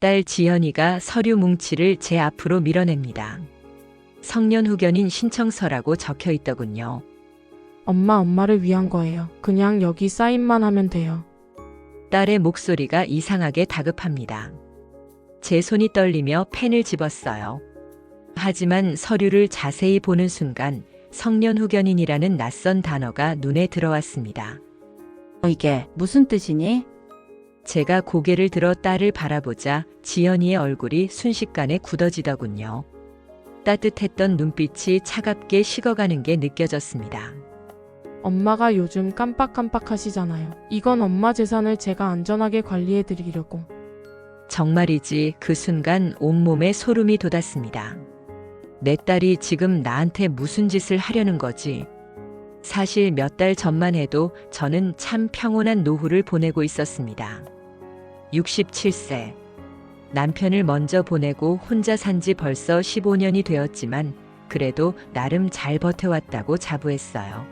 딸 지연이가 서류 뭉치를 제 앞으로 밀어냅니다. 성년 후견인 신청서라고 적혀 있더군요. 엄마를 위한 거예요. 그냥 여기 사인만 하면 돼요. 딸의 목소리가 이상하게 다급합니다. 제 손이 떨리며 펜을 집었어요. 하지만 서류를 자세히 보는 순간 성년 후견인이라는 낯선 단어가 눈에 들어왔습니다. 이게 무슨 뜻이니? 제가 고개를 들어 딸을 바라보자 지연이의 얼굴이 순식간에 굳어지더군요. 따뜻했던 눈빛이 차갑게 식어가는 게 느껴졌습니다. 엄마가 요즘 깜빡깜빡 하시잖아요. 이건 엄마 재산을 제가 안전하게 관리해 드리려고. 정말이지 그 순간 온몸에 소름이 돋았습니다. 내 딸이 지금 나한테 무슨 짓을 하려는 거지? 사실 몇 달 전만 해도 저는 참 평온한 노후를 보내고 있었습니다. 67세. 남편을 먼저 보내고 혼자 산 지 벌써 15년이 되었지만 그래도 나름 잘 버텨왔다고 자부했어요.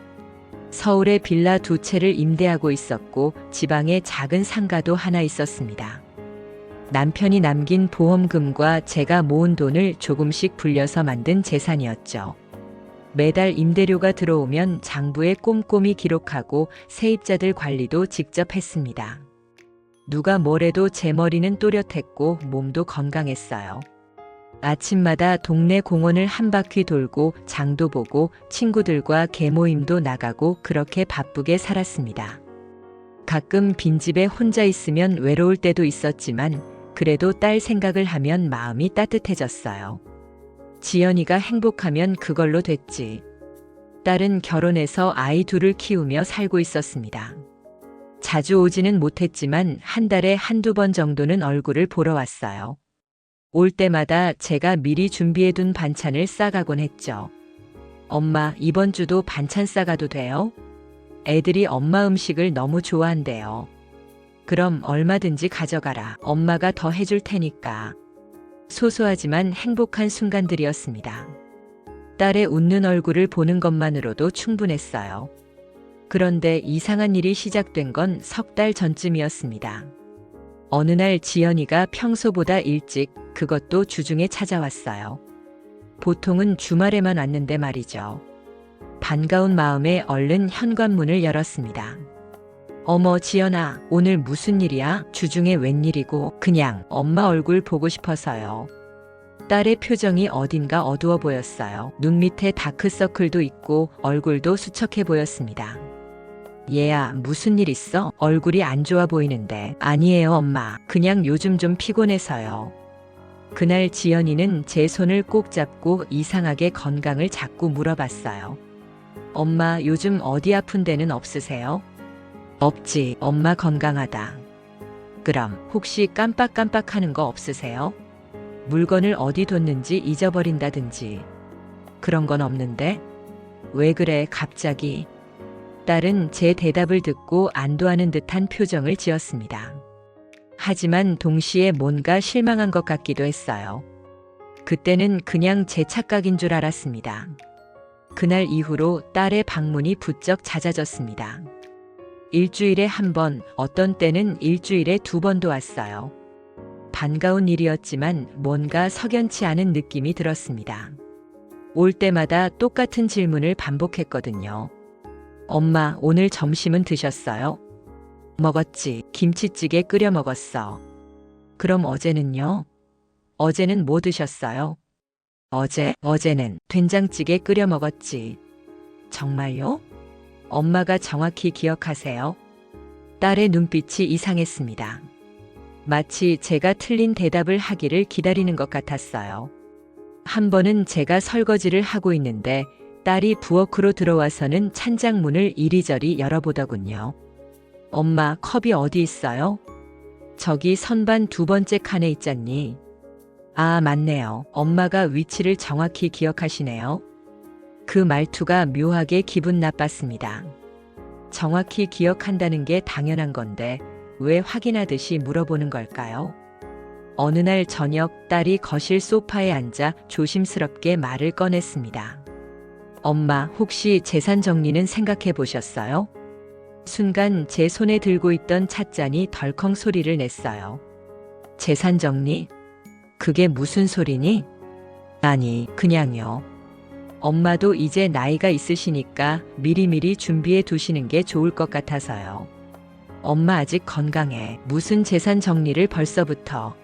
서울에 빌라 2채를 임대하고 있었고 지방에 작은 상가도 하나 있었습니다. 남편이 남긴 보험금과 제가 모은 돈을 조금씩 불려서 만든 재산이었죠. 매달 임대료가 들어오면 장부에 꼼꼼히 기록하고 세입자들 관리도 직접 했습니다. 누가 뭐래도 제 머리는 또렷했고 몸도 건강했어요. 아침마다 동네 공원을 한 바퀴 돌고 장도 보고 친구들과 개모임도 나가고 그렇게 바쁘게 살았습니다. 가끔 빈집에 혼자 있으면 외로울 때도 있었지만 그래도 딸 생각을 하면 마음이 따뜻해졌어요. 지연이가 행복하면 그걸로 됐지. 딸은 결혼해서 아이 둘을 키우며 살고 있었습니다. 자주 오지는 못했지만 한 달에 한두 번 정도는 얼굴을 보러 왔어요. 올 때마다 제가 미리 준비해둔 반찬을 싸가곤 했죠. 엄마, 이번 주도 반찬 싸가도 돼요? 애들이 엄마 음식을 너무 좋아한대요. 그럼 얼마든지 가져가라. 엄마가 더 해줄 테니까. 소소하지만 행복한 순간들이었습니다. 딸의 웃는 얼굴을 보는 것만으로도 충분했어요. 그런데 이상한 일이 시작된 건 석 달 전쯤이었습니다. 어느 날 지연이가 평소보다 일찍, 그것도 주중에 찾아왔어요. 보통은 주말에만 왔는데 말이죠. 반가운 마음에 얼른 현관문을 열었습니다. 어머 지연아, 오늘 무슨 일이야? 주중에 웬일이고? 그냥 엄마 얼굴 보고 싶어서요. 딸의 표정이 어딘가 어두워 보였어요. 눈 밑에 다크서클도 있고 얼굴도 수척해 보였습니다. 얘야, 무슨 일 있어? 얼굴이 안 좋아 보이는데. 아니에요 엄마, 그냥 요즘 좀 피곤해서요. 그날 지연이는 제 손을 꼭 잡고 이상하게 건강을 자꾸 물어봤어요. 엄마, 요즘 어디 아픈 데는 없으세요? 없지, 엄마 건강하다. 그럼 혹시 깜빡깜빡하는 거 없으세요? 물건을 어디 뒀는지 잊어버린다든지. 그런 건 없는데? 왜 그래 갑자기? 딸은 제 대답을 듣고 안도하는 듯한 표정을 지었습니다. 하지만 동시에 뭔가 실망한 것 같기도 했어요. 그때는 그냥 제 착각인 줄 알았습니다. 그날 이후로 딸의 방문이 부쩍 잦아졌습니다. 일주일에 한 번, 어떤 때는 일주일에 2번도 왔어요. 반가운 일이었지만 뭔가 석연치 않은 느낌이 들었습니다. 올 때마다 똑같은 질문을 반복했거든요. 엄마, 오늘 점심은 드셨어요? 먹었지. 김치찌개 끓여 먹었어. 그럼 어제는요? 어제는 뭐 드셨어요? 어제는 된장찌개 끓여 먹었지. 정말요? 엄마가 정확히 기억하세요? 딸의 눈빛이 이상했습니다. 마치 제가 틀린 대답을 하기를 기다리는 것 같았어요. 한 번은 제가 설거지를 하고 있는데 딸이 부엌으로 들어와서는 찬장문을 이리저리 열어보더군요. 엄마, 컵이 어디 있어요? 저기 선반 2번째 칸에 있잖니. 아, 맞네요. 엄마가 위치를 정확히 기억하시네요. 그 말투가 묘하게 기분 나빴습니다. 정확히 기억한다는 게 당연한 건데 왜 확인하듯이 물어보는 걸까요? 어느 날 저녁 딸이 거실 소파에 앉아 조심스럽게 말을 꺼냈습니다. 엄마, 혹시 재산 정리는 생각해 보셨어요? 순간 제 손에 들고 있던 찻잔이 덜컹 소리를 냈어요. 재산 정리? 그게 무슨 소리니? 아니, 그냥요. 엄마도 이제 나이가 있으시니까 미리미리 준비해 두시는 게 좋을 것 같아서요. 엄마 아직 건강해. 무슨 재산 정리를 벌써부터.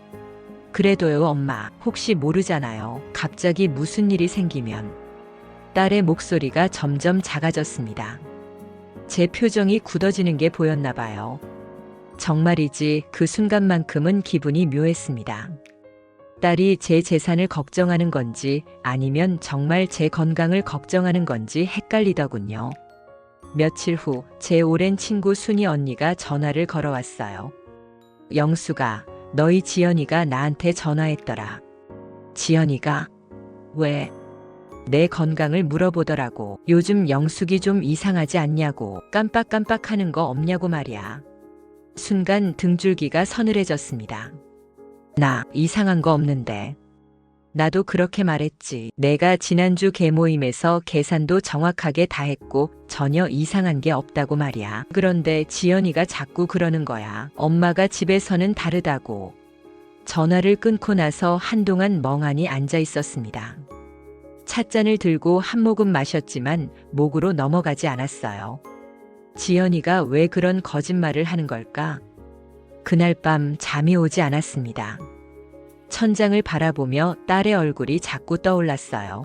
그래도요, 엄마. 혹시 모르잖아요. 갑자기 무슨 일이 생기면. 딸의 목소리가 점점 작아졌습니다. 제 표정이 굳어지는 게 보였나 봐요. 정말이지 그 순간만큼은 기분이 묘했습니다. 딸이 제 재산을 걱정하는 건지 아니면 정말 제 건강을 걱정하는 건지 헷갈리더군요. 며칠 후 제 오랜 친구 순이 언니가 전화를 걸어왔어요. 영수가, 너희 지연이가 나한테 전화했더라. 지연이가? 왜? 내 건강을 물어보더라고. 요즘 영숙이 좀 이상하지 않냐고. 깜빡깜빡 하는 거 없냐고 말이야. 순간 등줄기가 서늘해졌습니다. 나 이상한 거 없는데. 나도 그렇게 말했지. 내가 지난주 개모임에서 계산도 정확하게 다 했고 전혀 이상한 게 없다고 말이야. 그런데 지연이가 자꾸 그러는 거야. 엄마가 집에서는 다르다고. 전화를 끊고 나서 한동안 멍하니 앉아 있었습니다. 찻잔을 들고 한 모금 마셨지만 목으로 넘어가지 않았어요. 지연이가 왜 그런 거짓말을 하는 걸까? 그날 밤 잠이 오지 않았습니다. 천장을 바라보며 딸의 얼굴이 자꾸 떠올랐어요.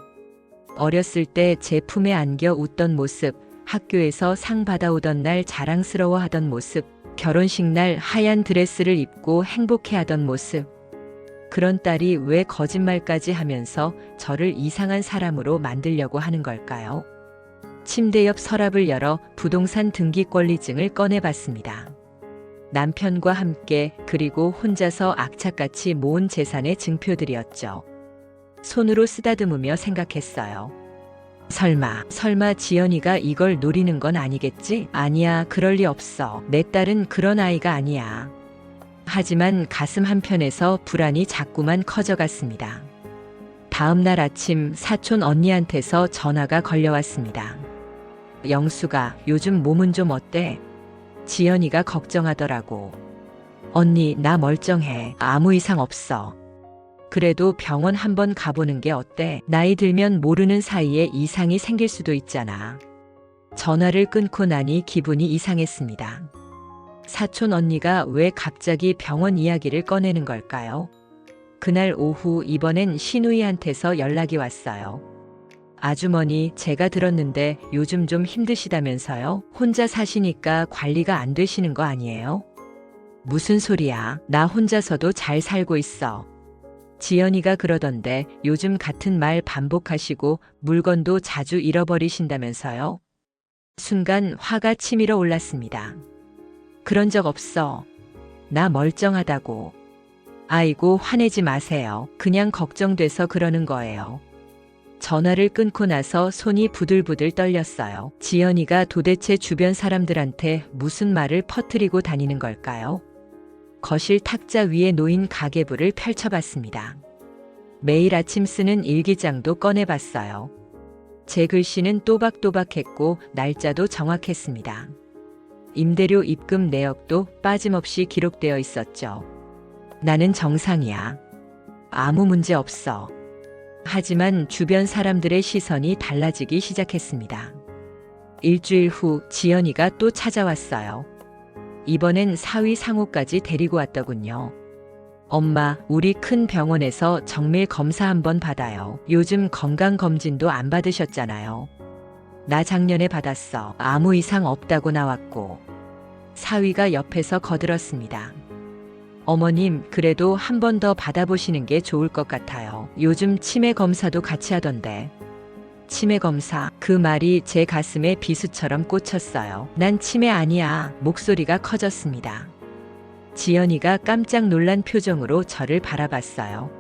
어렸을 때 제 품에 안겨 웃던 모습, 학교에서 상 받아오던 날 자랑스러워하던 모습, 결혼식 날 하얀 드레스를 입고 행복해하던 모습. 그런 딸이 왜 거짓말까지 하면서 저를 이상한 사람으로 만들려고 하는 걸까요? 침대 옆 서랍을 열어 부동산 등기권리증을 꺼내봤습니다. 남편과 함께 그리고 혼자서 악착같이 모은 재산의 증표들이었죠. 손으로 쓰다듬으며 생각했어요. 설마 지연이가 이걸 노리는 건 아니겠지? 아니야, 그럴 리 없어. 내 딸은 그런 아이가 아니야. 하지만 가슴 한편에서 불안이 자꾸만 커져갔습니다. 다음 날 아침 사촌 언니한테서 전화가 걸려왔습니다. 영수가, 요즘 몸은 좀 어때? 지연이가 걱정하더라고. 언니, 나 멀쩡해. 아무 이상 없어. 그래도 병원 한번 가보는 게 어때? 나이 들면 모르는 사이에 이상이 생길 수도 있잖아. 전화를 끊고 나니 기분이 이상했습니다. 사촌 언니가 왜 갑자기 병원 이야기를 꺼내는 걸까요? 그날 오후 이번엔 시누이한테서 연락이 왔어요. 아주머니, 제가 들었는데 요즘 좀 힘드시다면서요? 혼자 사시니까 관리가 안 되시는 거 아니에요? 무슨 소리야? 나 혼자서도 잘 살고 있어. 지연이가 그러던데 요즘 같은 말 반복하시고 물건도 자주 잃어버리신다면서요? 순간 화가 치밀어 올랐습니다. 그런 적 없어. 나 멀쩡하다고. 아이고, 화내지 마세요. 그냥 걱정돼서 그러는 거예요. 전화를 끊고 나서 손이 부들부들 떨렸어요. 지연이가 도대체 주변 사람들한테 무슨 말을 퍼뜨리고 다니는 걸까요? 거실 탁자 위에 놓인 가계부를 펼쳐봤습니다. 매일 아침 쓰는 일기장도 꺼내봤어요. 제 글씨는 또박또박했고 날짜도 정확했습니다. 임대료 입금 내역도 빠짐없이 기록되어 있었죠. 나는 정상이야. 아무 문제 없어. 하지만 주변 사람들의 시선이 달라지기 시작했습니다. 일주일 후 지연이가 또 찾아왔어요. 이번엔 사위 상우까지 데리고 왔더군요. 엄마, 우리 큰 병원에서 정밀 검사 한번 받아요. 요즘 건강검진도 안 받으셨잖아요. 나 작년에 받았어. 아무 이상 없다고 나왔고. 사위가 옆에서 거들었습니다. 어머님, 그래도 한 번 더 받아보시는 게 좋을 것 같아요. 요즘 치매 검사도 같이 하던데. 치매 검사, 그 말이 제 가슴에 비수처럼 꽂혔어요. 난 치매 아니야. 목소리가 커졌습니다. 지연이가 깜짝 놀란 표정으로 저를 바라봤어요.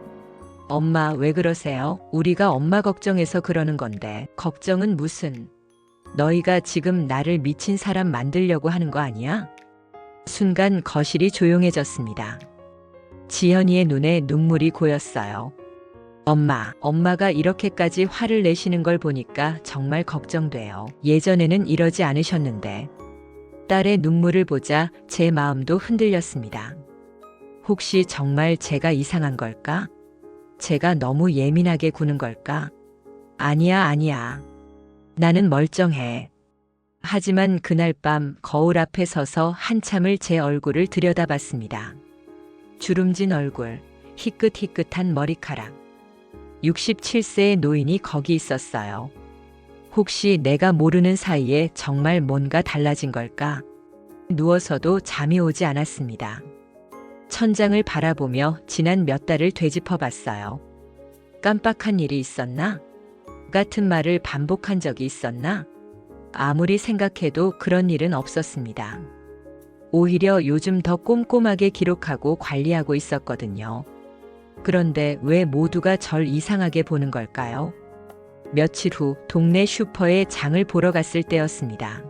엄마, 왜 그러세요? 우리가 엄마 걱정해서 그러는 건데. 걱정은 무슨. 너희가 지금 나를 미친 사람 만들려고 하는 거 아니야? 순간 거실이 조용해졌습니다. 지연이의 눈에 눈물이 고였어요. 엄마가 이렇게까지 화를 내시는 걸 보니까 정말 걱정돼요. 예전에는 이러지 않으셨는데. 딸의 눈물을 보자 제 마음도 흔들렸습니다. 혹시 정말 제가 이상한 걸까? 제가 너무 예민하게 구는 걸까? 아니야, 아니야. 나는 멀쩡해. 하지만 그날 밤 거울 앞에 서서 한참을 제 얼굴을 들여다봤습니다. 주름진 얼굴, 희끗희끗한 머리카락. 67세의 노인이 거기 있었어요. 혹시 내가 모르는 사이에 정말 뭔가 달라진 걸까? 누워서도 잠이 오지 않았습니다. 천장을 바라보며 지난 몇 달을 되짚어 봤어요. 깜빡한 일이 있었나? 같은 말을 반복한 적이 있었나? 아무리 생각해도 그런 일은 없었습니다. 오히려 요즘 더 꼼꼼하게 기록하고 관리하고 있었거든요. 그런데 왜 모두가 절 이상하게 보는 걸까요? 며칠 후 동네 슈퍼에 장을 보러 갔을 때였습니다.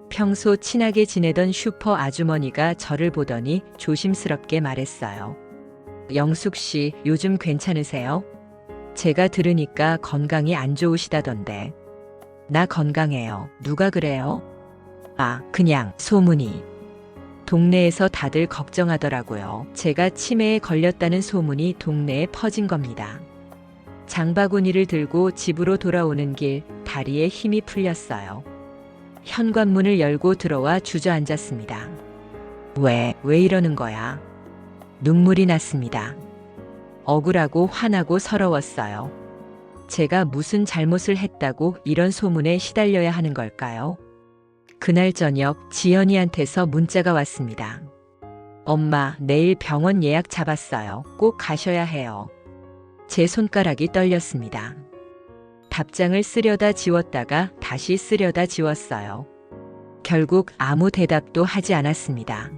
평소 친하게 지내던 슈퍼 아주머니가 저를 보더니 조심스럽게 말했어요. 영숙 씨, 요즘 괜찮으세요? 제가 들으니까 건강이 안 좋으시다던데. 나 건강해요. 누가 그래요? 아, 그냥 소문이. 동네에서 다들 걱정하더라고요. 제가 치매에 걸렸다는 소문이 동네에 퍼진 겁니다. 장바구니를 들고 집으로 돌아오는 길 다리에 힘이 풀렸어요. 현관문을 열고 들어와 주저앉았습니다. 왜 이러는 거야? 눈물이 났습니다. 억울하고 화나고 서러웠어요. 제가 무슨 잘못을 했다고 이런 소문에 시달려야 하는 걸까요? 그날 저녁 지연이한테서 문자가 왔습니다. 엄마, 내일 병원 예약 잡았어요. 꼭 가셔야 해요. 제 손가락이 떨렸습니다. 답장을 쓰려다 지웠다가 다시 쓰려다 지웠어요. 결국 아무 대답도 하지 않았습니다.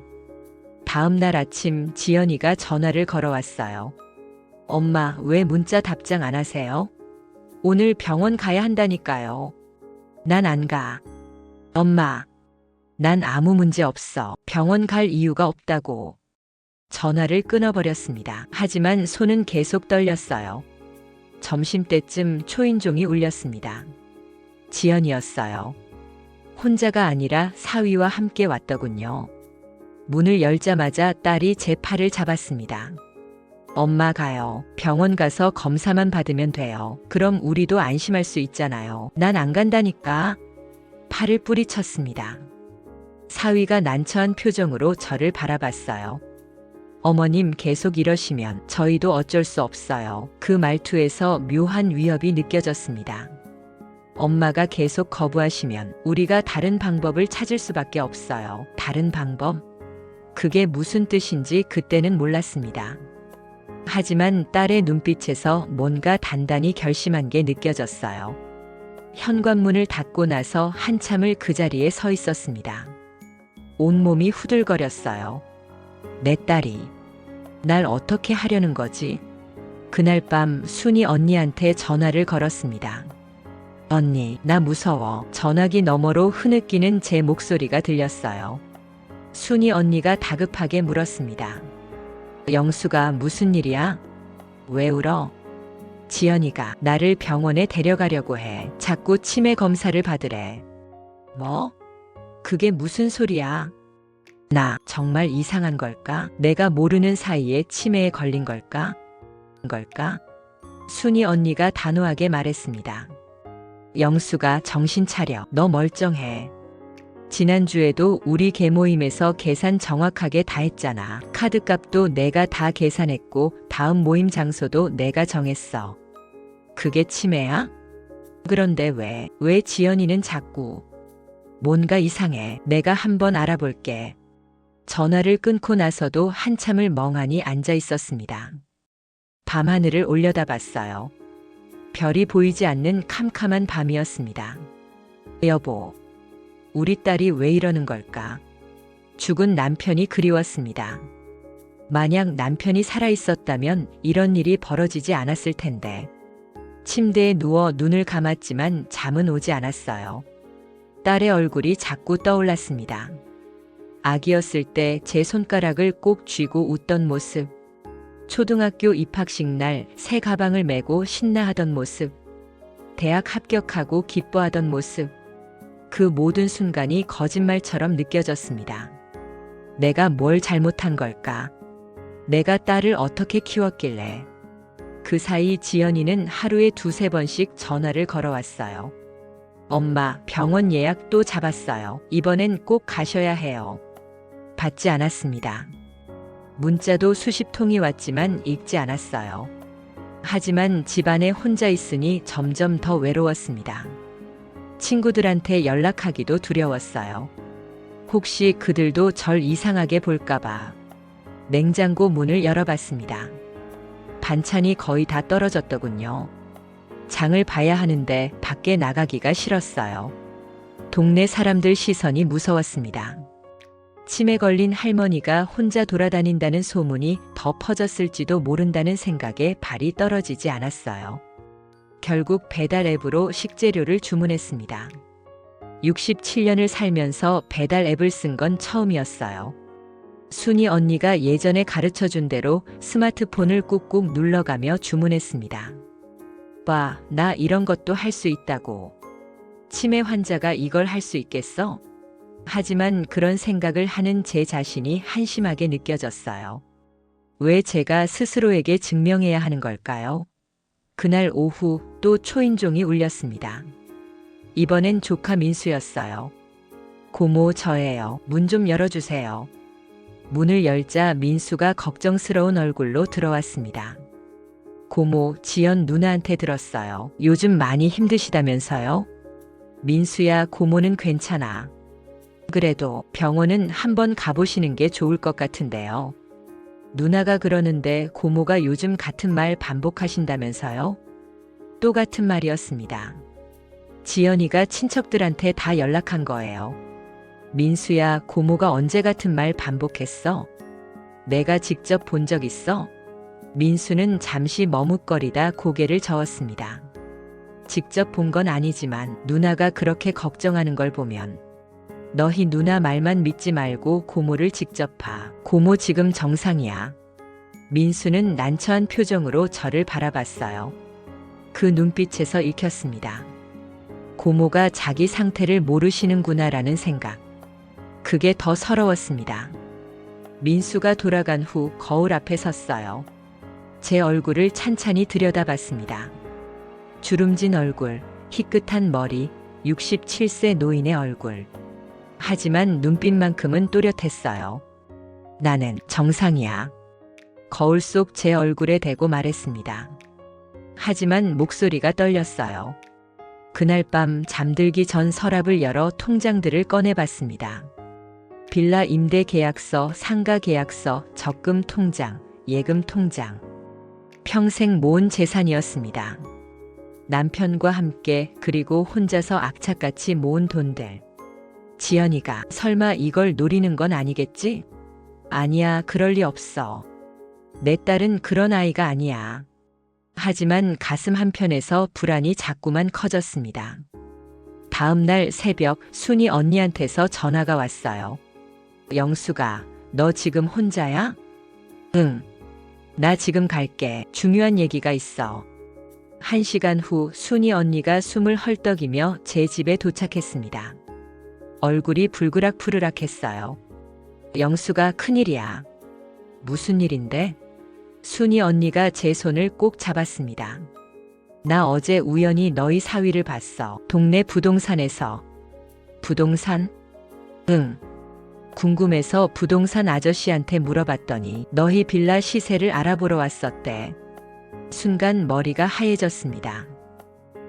다음 날 아침 지연이가 전화를 걸어왔어요. 엄마, 왜 문자 답장 안 하세요? 오늘 병원 가야 한다니까요. 난 안 가. 엄마, 난 아무 문제 없어. 병원 갈 이유가 없다고. 전화를 끊어버렸습니다. 하지만 손은 계속 떨렸어요. 점심때쯤 초인종이 울렸습니다. 지연이었어요. 혼자가 아니라 사위와 함께 왔더군요. 문을 열자마자 딸이 제 팔을 잡았습니다. 엄마 가요. 병원 가서 검사만 받으면 돼요. 그럼 우리도 안심할 수 있잖아요. 난 안 간다니까. 팔을 뿌리쳤습니다. 사위가 난처한 표정으로 저를 바라봤어요. 어머님 계속 이러시면 저희도 어쩔 수 없어요. 그 말투에서 묘한 위협이 느껴졌습니다. 엄마가 계속 거부하시면 우리가 다른 방법을 찾을 수밖에 없어요. 다른 방법? 그게 무슨 뜻인지 그때는 몰랐습니다. 하지만 딸의 눈빛에서 뭔가 단단히 결심한 게 느껴졌어요. 현관문을 닫고 나서 한참을 그 자리에 서 있었습니다. 온몸이 후들거렸어요. 내 딸이 날 어떻게 하려는 거지? 그날 밤 순이 언니한테 전화를 걸었습니다. 언니, 나 무서워. 전화기 너머로 흐느끼는 제 목소리가 들렸어요. 순이 언니가 다급하게 물었습니다. 영수가 무슨 일이야? 왜 울어? 지연이가 나를 병원에 데려가려고 해. 자꾸 치매 검사를 받으래. 뭐? 그게 무슨 소리야? 나 정말 이상한 걸까? 내가 모르는 사이에 치매에 걸린 걸까? 순이 언니가 단호하게 말했습니다. 영수가 정신 차려. 너 멀쩡해. 지난주에도 우리 개모임에서 계산 정확하게 다 했잖아. 카드값도 내가 다 계산했고 다음 모임 장소도 내가 정했어. 그게 치매야? 그런데 왜 지연이는 자꾸 뭔가 이상해. 내가 한번 알아볼게. 전화를 끊고 나서도 한참을 멍하니 앉아 있었습니다. 밤하늘을 올려다봤어요. 별이 보이지 않는 캄캄한 밤이었습니다. 여보, 우리 딸이 왜 이러는 걸까? 죽은 남편이 그리웠습니다. 만약 남편이 살아있었다면 이런 일이 벌어지지 않았을 텐데. 침대에 누워 눈을 감았지만 잠은 오지 않았어요. 딸의 얼굴이 자꾸 떠올랐습니다. 아기였을 때 제 손가락을 꼭 쥐고 웃던 모습. 초등학교 입학식 날 새 가방을 메고 신나하던 모습. 대학 합격하고 기뻐하던 모습. 그 모든 순간이 거짓말처럼 느껴졌습니다. 내가 뭘 잘못한 걸까? 내가 딸을 어떻게 키웠길래. 그 사이 지연이는 하루에 2~3번씩 전화를 걸어왔어요. 엄마, 병원 예약 또 잡았어요. 이번엔 꼭 가셔야 해요. 받지 않았습니다. 문자도 수십 통이 왔지만 읽지 않았어요. 하지만 집안에 혼자 있으니 점점 더 외로웠습니다. 친구들한테 연락하기도 두려웠어요. 혹시 그들도 절 이상하게 볼까봐. 냉장고 문을 열어봤습니다. 반찬이 거의 다 떨어졌더군요. 장을 봐야 하는데 밖에 나가기가 싫었어요. 동네 사람들 시선이 무서웠습니다. 치매 걸린 할머니가 혼자 돌아다닌다는 소문이 더 퍼졌을지도 모른다는 생각에 발이 떨어지지 않았어요. 결국 배달 앱으로 식재료를 주문했습니다. 67년을 살면서 배달 앱을 쓴 건 처음이었어요. 순이 언니가 예전에 가르쳐준 대로 스마트폰을 꾹꾹 눌러가며 주문했습니다. 오빠, 나 이런 것도 할 수 있다고. 치매 환자가 이걸 할 수 있겠어? 하지만 그런 생각을 하는 제 자신이 한심하게 느껴졌어요. 왜 제가 스스로에게 증명해야 하는 걸까요? 그날 오후 또 초인종이 울렸습니다. 이번엔 조카 민수였어요. 고모, 저예요. 문 좀 열어주세요. 문을 열자 민수가 걱정스러운 얼굴로 들어왔습니다. 고모, 지연 누나한테 들었어요. 요즘 많이 힘드시다면서요? 민수야, 고모는 괜찮아. 그래도 병원은 한번 가보시는 게 좋을 것 같은데요. 누나가 그러는데 고모가 요즘 같은 말 반복하신다면서요? 또 같은 말이었습니다. 지연이가 친척들한테 다 연락한 거예요. 민수야, 고모가 언제 같은 말 반복했어? 내가 직접 본 적 있어? 민수는 잠시 머뭇거리다 고개를 저었습니다. 직접 본 건 아니지만 누나가 그렇게 걱정하는 걸 보면 너희 누나 말만 믿지 말고 고모를 직접 봐. 고모 지금 정상이야. 민수는 난처한 표정으로 저를 바라봤어요. 그 눈빛에서 읽혔습니다. 고모가 자기 상태를 모르시는구나라는 생각. 그게 더 서러웠습니다. 민수가 돌아간 후 거울 앞에 섰어요. 제 얼굴을 찬찬히 들여다봤습니다. 주름진 얼굴, 희끗한 머리, 67세 노인의 얼굴. 하지만 눈빛만큼은 또렷했어요. 나는 정상이야. 거울 속 제 얼굴에 대고 말했습니다. 하지만 목소리가 떨렸어요. 그날 밤 잠들기 전 서랍을 열어 통장들을 꺼내봤습니다. 빌라 임대 계약서, 상가 계약서, 적금 통장, 예금 통장. 평생 모은 재산이었습니다. 남편과 함께 그리고 혼자서 악착같이 모은 돈들. 지연이가 설마 이걸 노리는 건 아니겠지? 아니야, 그럴 리 없어. 내 딸은 그런 아이가 아니야. 하지만 가슴 한편에서 불안이 자꾸만 커졌습니다. 다음 날 새벽 순이 언니한테서 전화가 왔어요. 영수가, 너 지금 혼자야? 응. 나 지금 갈게. 중요한 얘기가 있어. 1시간 후 순이 언니가 숨을 헐떡이며 제 집에 도착했습니다. 얼굴이 불그락푸르락했어요. 영수가, 큰일이야. 무슨 일인데? 순이 언니가 제 손을 꼭 잡았습니다. 나 어제 우연히 너희 사위를 봤어. 동네 부동산에서. 부동산? 응. 궁금해서 부동산 아저씨한테 물어봤더니 너희 빌라 시세를 알아보러 왔었대. 순간 머리가 하얘졌습니다.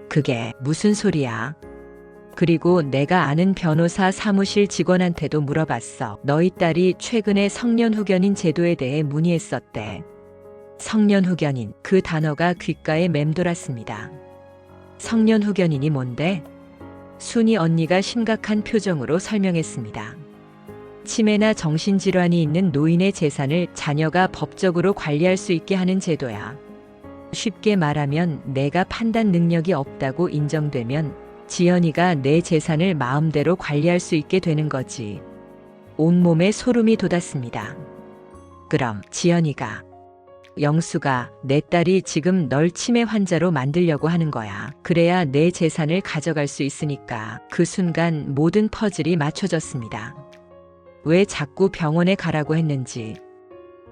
그게 무슨 소리야? 그리고 내가 아는 변호사 사무실 직원한테도 물어봤어. 너희 딸이 최근에 성년후견인 제도에 대해 문의했었대. 성년후견인, 그 단어가 귓가에 맴돌았습니다. 성년후견인이 뭔데? 순이 언니가 심각한 표정으로 설명했습니다. 치매나 정신질환이 있는 노인의 재산을 자녀가 법적으로 관리할 수 있게 하는 제도야. 쉽게 말하면 내가 판단 능력이 없다고 인정되면 지연이가 내 재산을 마음대로 관리할 수 있게 되는 거지. 온몸에 소름이 돋았습니다. 그럼 지연이가, 영수가, 내 딸이 지금 널 치매 환자로 만들려고 하는 거야. 그래야 내 재산을 가져갈 수 있으니까. 그 순간 모든 퍼즐이 맞춰졌습니다. 왜 자꾸 병원에 가라고 했는지,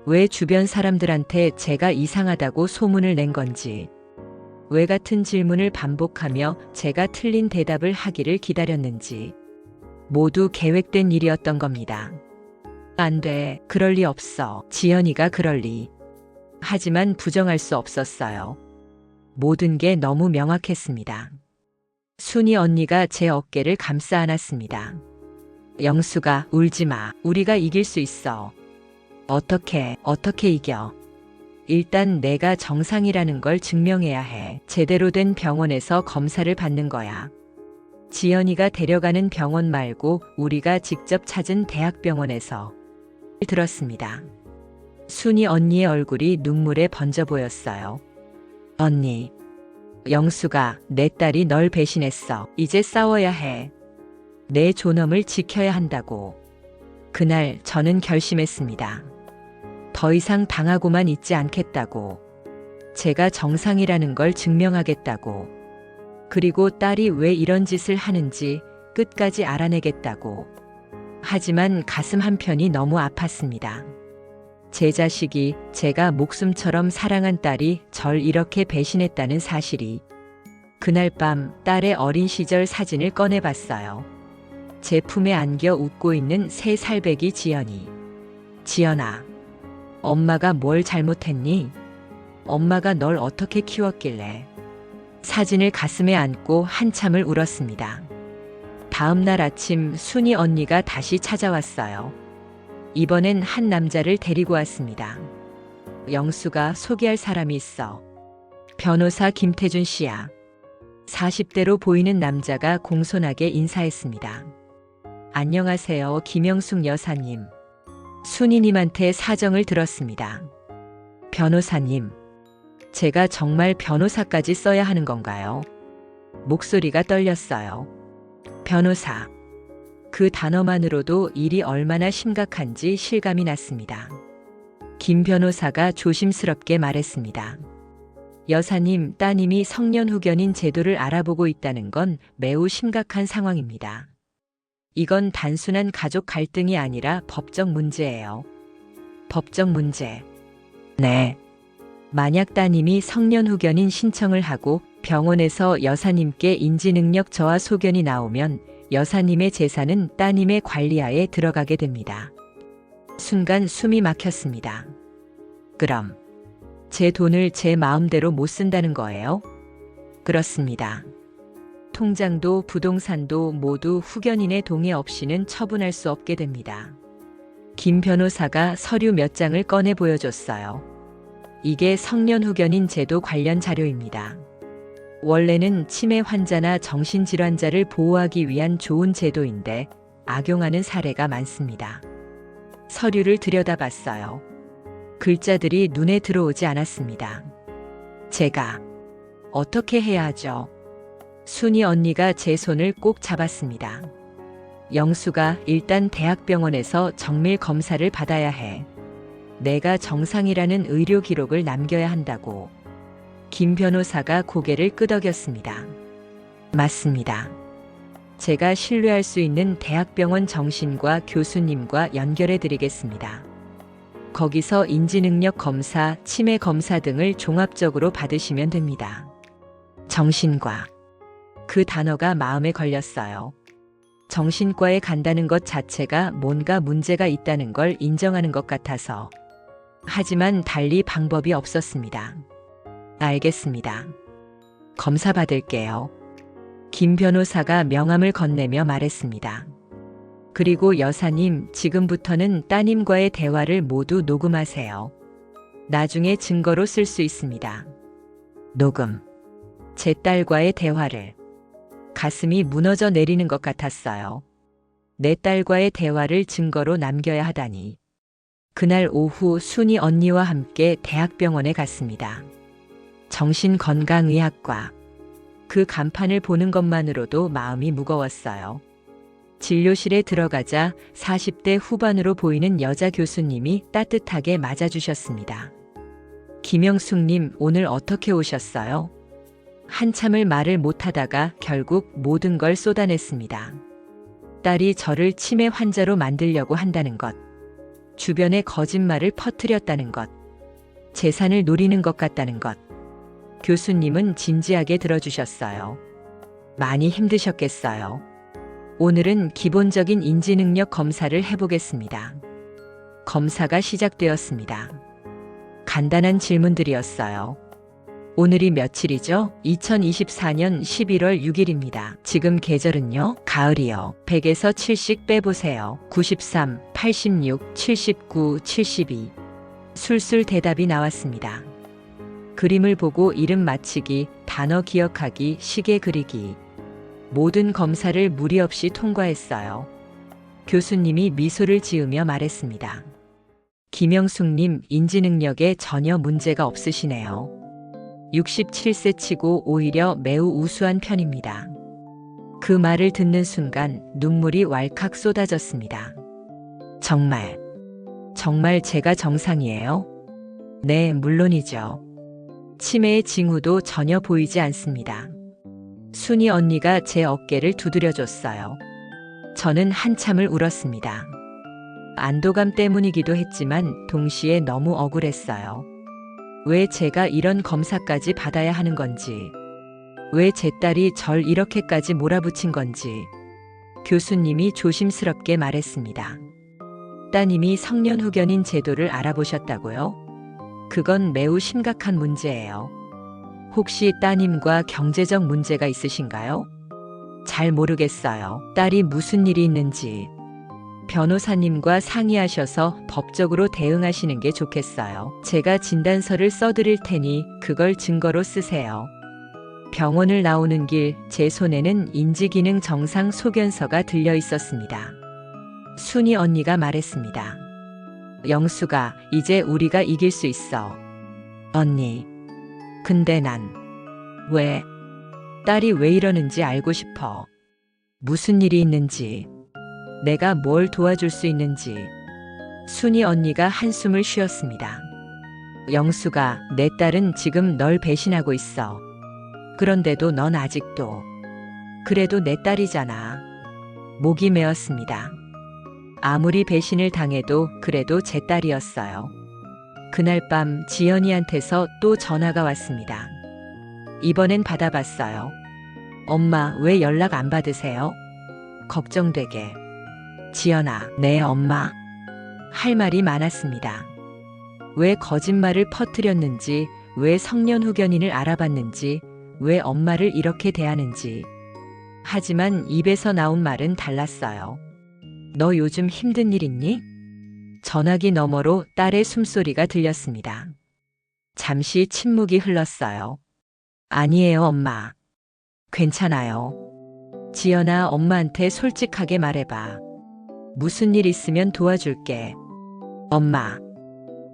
왜 주변 사람들한테 제가 이상하다고 소문을 낸 건지, 왜 같은 질문을 반복하며 제가 틀린 대답을 하기를 기다렸는지, 모두 계획된 일이었던 겁니다. 안 돼, 그럴 리 없어. 지연이가 그럴 리. 하지만 부정할 수 없었어요. 모든 게 너무 명확했습니다. 순이 언니가 제 어깨를 감싸 안았습니다. 영수가 울지 마. 우리가 이길 수 있어. 어떻게 이겨? 일단 내가 정상이라는 걸 증명해야 해. 제대로 된 병원에서 검사를 받는 거야. 지연이가 데려가는 병원 말고 우리가 직접 찾은 대학병원에서. 들었습니다. 순이 언니의 얼굴이 눈물에 번져 보였어요. 언니, 영수가 내 딸이 널 배신했어. 이제 싸워야 해. 내 존엄을 지켜야 한다고. 그날 저는 결심했습니다. 더 이상 당하고만 있지 않겠다고. 제가 정상이라는 걸 증명하겠다고. 그리고 딸이 왜 이런 짓을 하는지 끝까지 알아내겠다고. 하지만 가슴 한편이 너무 아팠습니다. 제 자식이 제가 목숨처럼 사랑한 딸이 절 이렇게 배신했다는 사실이. 그날 밤 딸의 어린 시절 사진을 꺼내봤어요. 제 품에 안겨 웃고 있는 3살배기 지연이. 지연아, 엄마가 뭘 잘못했니? 엄마가 널 어떻게 키웠길래? 사진을 가슴에 안고 한참을 울었습니다. 다음 날 아침 순이 언니가 다시 찾아왔어요. 이번엔 한 남자를 데리고 왔습니다. 영수가 소개할 사람이 있어. 변호사 김태준 씨야. 40대로 보이는 남자가 공손하게 인사했습니다. 안녕하세요, 김영숙 여사님. 순이님한테 사정을 들었습니다. 변호사님, 제가 정말 변호사까지 써야 하는 건가요? 목소리가 떨렸어요. 변호사. 그 단어만으로도 일이 얼마나 심각한지 실감이 났습니다. 김 변호사가 조심스럽게 말했습니다. 여사님, 따님이 성년후견인 제도를 알아보고 있다는 건 매우 심각한 상황입니다. 이건 단순한 가족 갈등이 아니라 법적 문제예요. 법적 문제. 네. 만약 따님이 성년후견인 신청을 하고 병원에서 여사님께 인지능력 저하 소견이 나오면 여사님의 재산은 따님의 관리하에 들어가게 됩니다. 순간 숨이 막혔습니다. 그럼 제 돈을 제 마음대로 못 쓴다는 거예요? 그렇습니다. 통장도 부동산도 모두 후견인의 동의 없이는 처분할 수 없게 됩니다. 김 변호사가 서류 몇 장을 꺼내 보여줬어요. 이게 성년후견인 제도 관련 자료입니다. 원래는 치매 환자나 정신질환자를 보호하기 위한 좋은 제도인데 악용하는 사례가 많습니다. 서류를 들여다봤어요. 글자들이 눈에 들어오지 않았습니다. 제가 어떻게 해야 하죠? 순이 언니가 제 손을 꼭 잡았습니다. 영수가 일단 대학병원에서 정밀 검사를 받아야 해. 내가 정상이라는 의료 기록을 남겨야 한다고. 김 변호사가 고개를 끄덕였습니다. 맞습니다. 제가 신뢰할 수 있는 대학병원 정신과 교수님과 연결해 드리겠습니다. 거기서 인지능력 검사, 치매 검사 등을 종합적으로 받으시면 됩니다. 정신과. 그 단어가 마음에 걸렸어요. 정신과에 간다는 것 자체가 뭔가 문제가 있다는 걸 인정하는 것 같아서. 하지만 달리 방법이 없었습니다. 알겠습니다. 검사 받을게요. 김 변호사가 명함을 건네며 말했습니다. 그리고 여사님, 지금부터는 따님과의 대화를 모두 녹음하세요. 나중에 증거로 쓸 수 있습니다. 녹음. 제 딸과의 대화를. 가슴이 무너져 내리는 것 같았어요. 내 딸과의 대화를 증거로 남겨야 하다니. 그날 오후 순이 언니와 함께 대학병원에 갔습니다. 정신건강의학과. 그 간판을 보는 것만으로도 마음이 무거웠어요. 진료실에 들어가자 40대 후반으로 보이는 여자 교수님이 따뜻하게 맞아주셨습니다. 김영숙님, 오늘 어떻게 오셨어요? 한참을 말을 못하다가 결국 모든 걸 쏟아냈습니다. 딸이 저를 치매 환자로 만들려고 한다는 것. 주변에 거짓말을 퍼뜨렸다는 것, 재산을 노리는 것 같다는 것. 교수님은 진지하게 들어주셨어요. 많이 힘드셨겠어요. 오늘은 기본적인 인지능력 검사를 해보겠습니다. 검사가 시작되었습니다. 간단한 질문들이었어요. 오늘이 며칠이죠? 2024년 11월 6일입니다. 지금 계절은요? 가을이요. 100에서 7씩 빼보세요. 93, 86, 79, 72. 술술 대답이 나왔습니다. 그림을 보고 이름 맞히기, 단어 기억하기, 시계 그리기. 모든 검사를 무리 없이 통과했어요. 교수님이 미소를 지으며 말했습니다. 김영숙님, 인지능력에 전혀 문제가 없으시네요. 67세 치고 오히려 매우 우수한 편입니다. 그 말을 듣는 순간 눈물이 왈칵 쏟아졌습니다. 정말 제가 정상이에요? 네, 물론이죠. 치매의 징후도 전혀 보이지 않습니다. 순이 언니가 제 어깨를 두드려줬어요. 저는 한참을 울었습니다. 안도감 때문이기도 했지만 동시에 너무 억울했어요. 왜 제가 이런 검사까지 받아야 하는 건지, 왜 제 딸이 절 이렇게까지 몰아붙인 건지. 교수님이 조심스럽게 말했습니다. 따님이 성년후견인 제도를 알아보셨다고요? 그건 매우 심각한 문제예요. 혹시 따님과 경제적 문제가 있으신가요? 잘 모르겠어요. 딸이 무슨 일이 있는지. 변호사님과 상의하셔서 법적으로 대응하시는 게 좋겠어요. 제가 진단서를 써드릴 테니 그걸 증거로 쓰세요. 병원을 나오는 길 제 손에는 인지기능 정상 소견서가 들려 있었습니다. 순이 언니가 말했습니다. 영수가, 이제 우리가 이길 수 있어. 언니. 근데 난 왜? 딸이 왜 이러는지 알고 싶어. 무슨 일이 있는지. 내가 뭘 도와줄 수 있는지. 순이 언니가 한숨을 쉬었습니다. 영수가, 내 딸은 지금 널 배신하고 있어. 그런데도 넌 아직도. 그래도 내 딸이잖아. 목이 메었습니다. 아무리 배신을 당해도 그래도 제 딸이었어요. 그날 밤 지연이한테서 또 전화가 왔습니다. 이번엔 받아봤어요. 엄마, 왜 연락 안 받으세요? 걱정되게. 지연아, 네, 엄마. 할 말이 많았습니다. 왜 거짓말을 퍼뜨렸는지, 왜 성년후견인을 알아봤는지, 왜 엄마를 이렇게 대하는지. 하지만 입에서 나온 말은 달랐어요. 너 요즘 힘든 일 있니? 전화기 너머로 딸의 숨소리가 들렸습니다. 잠시 침묵이 흘렀어요. 아니에요, 엄마. 괜찮아요. 지연아, 엄마한테 솔직하게 말해봐. 무슨 일 있으면 도와줄게. 엄마.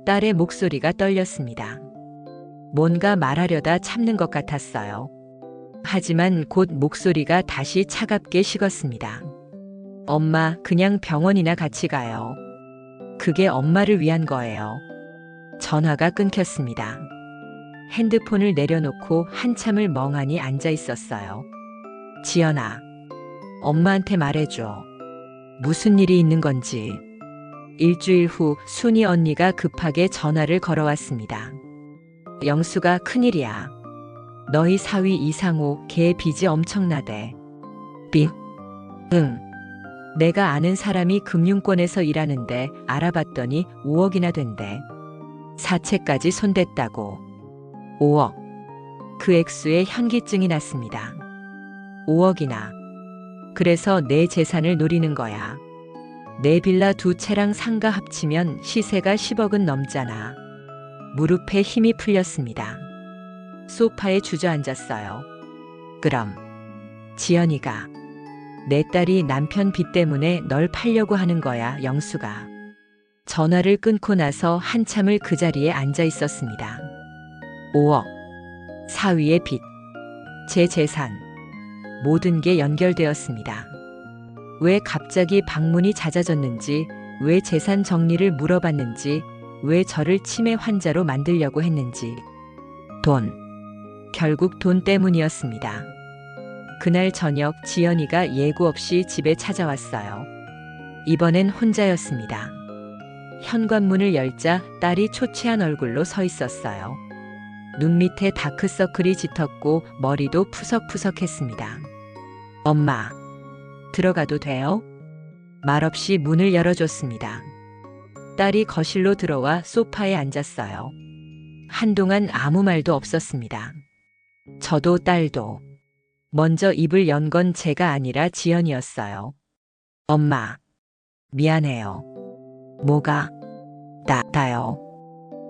딸의 목소리가 떨렸습니다. 뭔가 말하려다 참는 것 같았어요. 하지만 곧 목소리가 다시 차갑게 식었습니다. 엄마, 그냥 병원이나 같이 가요. 그게 엄마를 위한 거예요. 전화가 끊겼습니다. 핸드폰을 내려놓고 한참을 멍하니 앉아 있었어요. 지연아, 엄마한테 말해줘. 무슨 일이 있는 건지. 일주일 후 순이 언니가 급하게 전화를 걸어왔습니다. 영수가, 큰일이야. 너희 사위 이상호, 걔 빚이 엄청나대. 빚? 응. 내가 아는 사람이 금융권에서 일하는데 알아봤더니 5억이나 된대. 사채까지 손댔다고. 5억. 그 액수에 현기증이 났습니다. 5억이나. 그래서 내 재산을 노리는 거야. 내 빌라 2채랑 상가 합치면 시세가 10억은 넘잖아. 무릎에 힘이 풀렸습니다. 소파에 주저앉았어요. 그럼 지연이가, 내 딸이 남편 빚 때문에 널 팔려고 하는 거야, 영수가. 전화를 끊고 나서 한참을 그 자리에 앉아 있었습니다. 5억. 사위의 빚. 제 재산. 모든 게 연결되었습니다. 왜 갑자기 방문이 잦아졌는지, 왜 재산 정리를 물어봤는지, 왜 저를 치매 환자로 만들려고 했는지. 돈. 결국 돈 때문이었습니다. 그날 저녁 지연이가 예고 없이 집에 찾아왔어요. 이번엔 혼자였습니다. 현관문을 열자 딸이 초췌한 얼굴로 서 있었어요. 눈 밑에 다크서클이 짙었고 머리도 푸석푸석했습니다. 엄마, 들어가도 돼요? 말없이 문을 열어줬습니다. 딸이 거실로 들어와 소파에 앉았어요. 한동안 아무 말도 없었습니다. 저도 딸도. 먼저 입을 연 건 제가 아니라 지연이었어요. 엄마, 미안해요. 뭐가? 나요.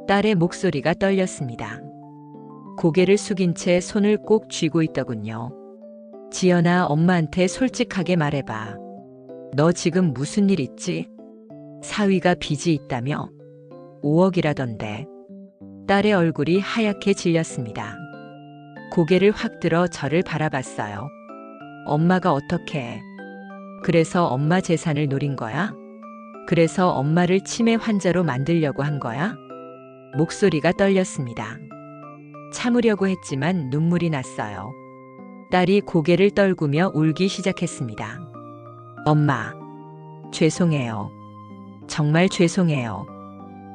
딸의 목소리가 떨렸습니다. 고개를 숙인 채 손을 꼭 쥐고 있더군요. 지연아, 엄마한테 솔직하게 말해봐. 너 지금 무슨 일 있지? 사위가 빚이 있다며? 5억이라던데. 딸의 얼굴이 하얗게 질렸습니다. 고개를 확 들어 저를 바라봤어요. 엄마가 어떻게? 그래서 엄마 재산을 노린 거야? 그래서 엄마를 치매 환자로 만들려고 한 거야? 목소리가 떨렸습니다. 참으려고 했지만 눈물이 났어요. 딸이 고개를 떨구며 울기 시작했습니다. 엄마, 죄송해요. 정말 죄송해요.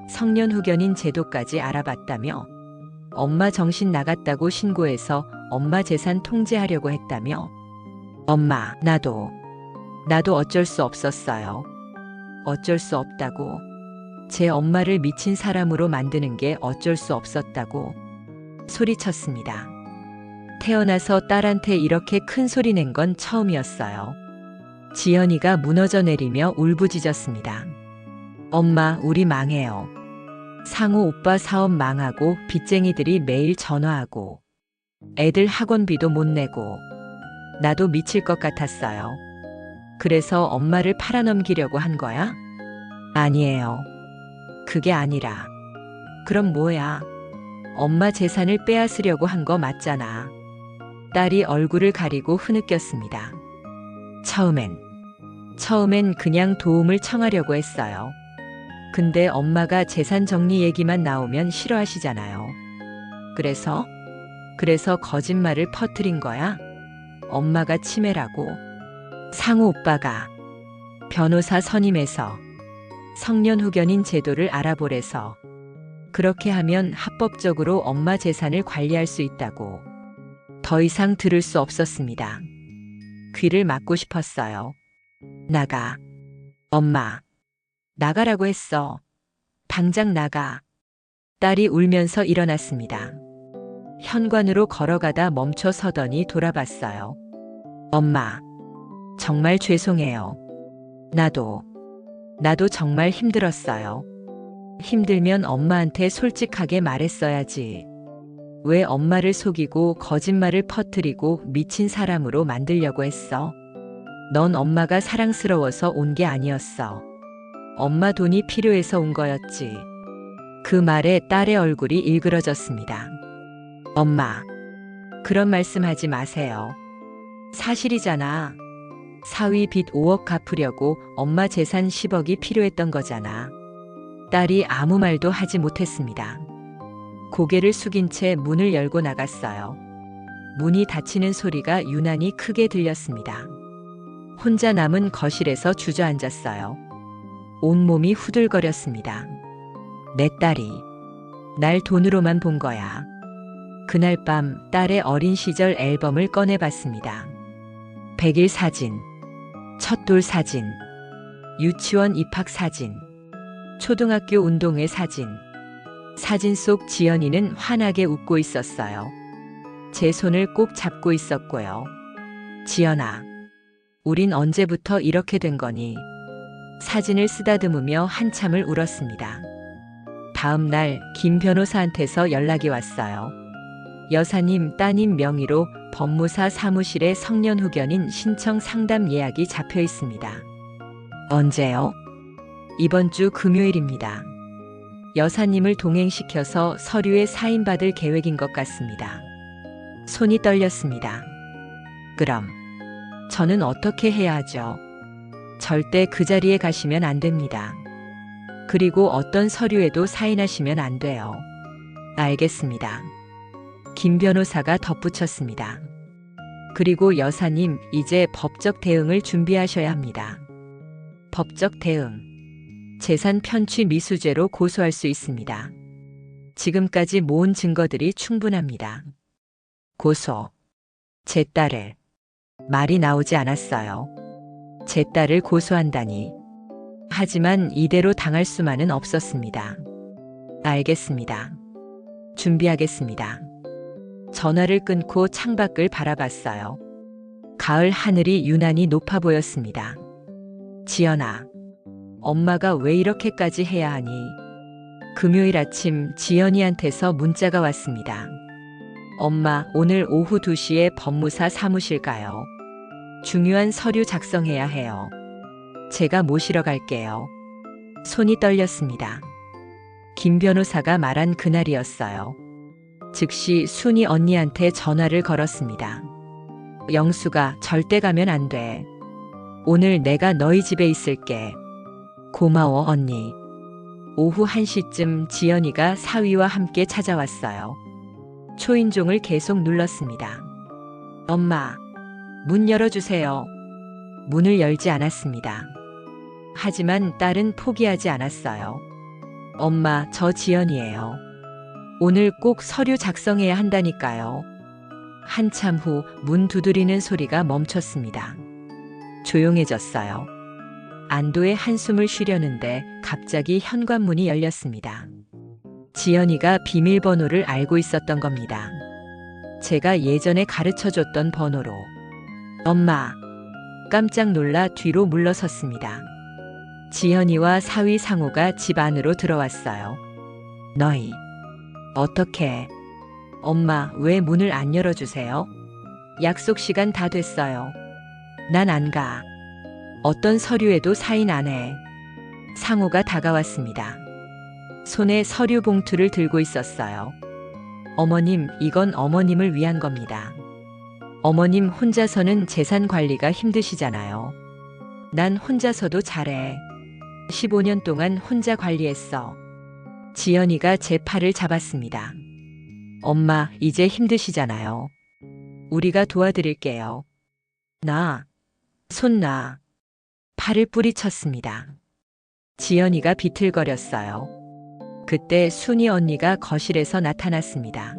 성년 후견인 제도까지 알아봤다며? 엄마 정신 나갔다고 신고해서 엄마 재산 통제하려고 했다며? 엄마, 나도 어쩔 수 없었어요. 어쩔 수 없다고. 제 엄마를 미친 사람으로 만드는 게 어쩔 수 없었다고 소리쳤습니다. 태어나서 딸한테 이렇게 큰 소리 낸 건 처음이었어요. 지연이가 무너져 내리며 울부짖었습니다. 엄마, 우리 망해요. 상우 오빠 사업 망하고 빚쟁이들이 매일 전화하고 애들 학원비도 못 내고 나도 미칠 것 같았어요. 그래서 엄마를 팔아넘기려고 한 거야? 아니에요. 그게 아니라. 그럼 뭐야? 엄마 재산을 빼앗으려고 한 거 맞잖아. 딸이 얼굴을 가리고 흐느꼈습니다. 처음엔 그냥 도움을 청하려고 했어요. 근데 엄마가 재산 정리 얘기만 나오면 싫어하시잖아요. 그래서 거짓말을 퍼뜨린 거야? 엄마가 치매라고. 상우 오빠가 변호사 선임해서 성년 후견인 제도를 알아보래서 그렇게 하면 합법적으로 엄마 재산을 관리할 수 있다고. 더 이상 들을 수 없었습니다. 귀를 막고 싶었어요. 나가. 엄마. 나가라고 했어. 당장 나가. 딸이 울면서 일어났습니다. 현관으로 걸어가다 멈춰 서더니 돌아봤어요. 엄마. 정말 죄송해요. 나도 정말 힘들었어요. 힘들면 엄마한테 솔직하게 말했어야지. 왜 엄마를 속이고 거짓말을 퍼뜨리고 미친 사람으로 만들려고 했어? 넌 엄마가 사랑스러워서 온 게 아니었어. 엄마 돈이 필요해서 온 거였지. 그 말에 딸의 얼굴이 일그러졌습니다. 엄마, 그런 말씀 하지 마세요. 사실이잖아. 사위 빚 5억 갚으려고 엄마 재산 10억이 필요했던 거잖아. 딸이 아무 말도 하지 못했습니다. 고개를 숙인 채 문을 열고 나갔어요. 문이 닫히는 소리가 유난히 크게 들렸습니다. 혼자 남은 거실에서 주저앉았어요. 온몸이 후들거렸습니다. 내 딸이 날 돈으로만 본 거야. 그날 밤 딸의 어린 시절 앨범을 꺼내봤습니다. 100일 사진, 첫돌 사진, 유치원 입학 사진, 초등학교 운동회 사진. 사진 속 지연이는 환하게 웃고 있었어요. 제 손을 꼭 잡고 있었고요. 지연아, 우린 언제부터 이렇게 된 거니? 사진을 쓰다듬으며 한참을 울었습니다. 다음 날 김 변호사한테서 연락이 왔어요. 여사님 따님 명의로 법무사 사무실에 성년 후견인 신청 상담 예약이 잡혀 있습니다. 언제요? 이번 주 금요일입니다. 여사님을 동행시켜서 서류에 사인받을 계획인 것 같습니다. 손이 떨렸습니다. 그럼 저는 어떻게 해야 하죠? 절대 그 자리에 가시면 안 됩니다. 그리고 어떤 서류에도 사인하시면 안 돼요. 알겠습니다. 김 변호사가 덧붙였습니다. 그리고 여사님, 이제 법적 대응을 준비하셔야 합니다. 법적 대응. 재산 편취 미수죄로 고소할 수 있습니다. 지금까지 모은 증거들이 충분합니다. 고소. 제 딸을. 말이 나오지 않았어요. 제 딸을 고소한다니. 하지만 이대로 당할 수만은 없었습니다. 알겠습니다. 준비하겠습니다. 전화를 끊고 창밖을 바라봤어요. 가을 하늘이 유난히 높아 보였습니다. 지연아, 엄마가 왜 이렇게까지 해야 하니? 금요일 아침 지연이한테서 문자가 왔습니다. 엄마, 오늘 오후 2시에 법무사 사무실 가요. 중요한 서류 작성해야 해요. 제가 모시러 갈게요. 손이 떨렸습니다. 김 변호사가 말한 그날이었어요. 즉시 순이 언니한테 전화를 걸었습니다. 영수가 절대 가면 안 돼. 오늘 내가 너희 집에 있을게. 고마워, 언니. 오후 1시쯤 지연이가 사위와 함께 찾아왔어요. 초인종을 계속 눌렀습니다. 엄마, 문 열어주세요. 문을 열지 않았습니다. 하지만 딸은 포기하지 않았어요. 엄마, 저 지연이에요. 오늘 꼭 서류 작성해야 한다니까요. 한참 후 문 두드리는 소리가 멈췄습니다. 조용해졌어요. 안도의 한숨을 쉬려는데 갑자기 현관문이 열렸습니다. 지연이가 비밀번호를 알고 있었던 겁니다. 제가 예전에 가르쳐줬던 번호로. 엄마, 깜짝 놀라 뒤로 물러섰습니다. 지연이와 사위 상우가 집 안으로 들어왔어요. 너희, 어떻게? 엄마, 왜 문을 안 열어주세요? 약속 시간 다 됐어요. 난 안 가. 어떤 서류에도 사인 안 해. 상우가 다가왔습니다. 손에 서류 봉투를 들고 있었어요. 어머님, 이건 어머님을 위한 겁니다. 어머님 혼자서는 재산 관리가 힘드시잖아요. 난 혼자서도 잘해. 15년 동안 혼자 관리했어. 지연이가 제 팔을 잡았습니다. 엄마, 이제 힘드시잖아요. 우리가 도와드릴게요. 손 놔. 팔을 뿌리쳤습니다. 지연이가 비틀거렸어요. 그때 순이 언니가 거실에서 나타났습니다.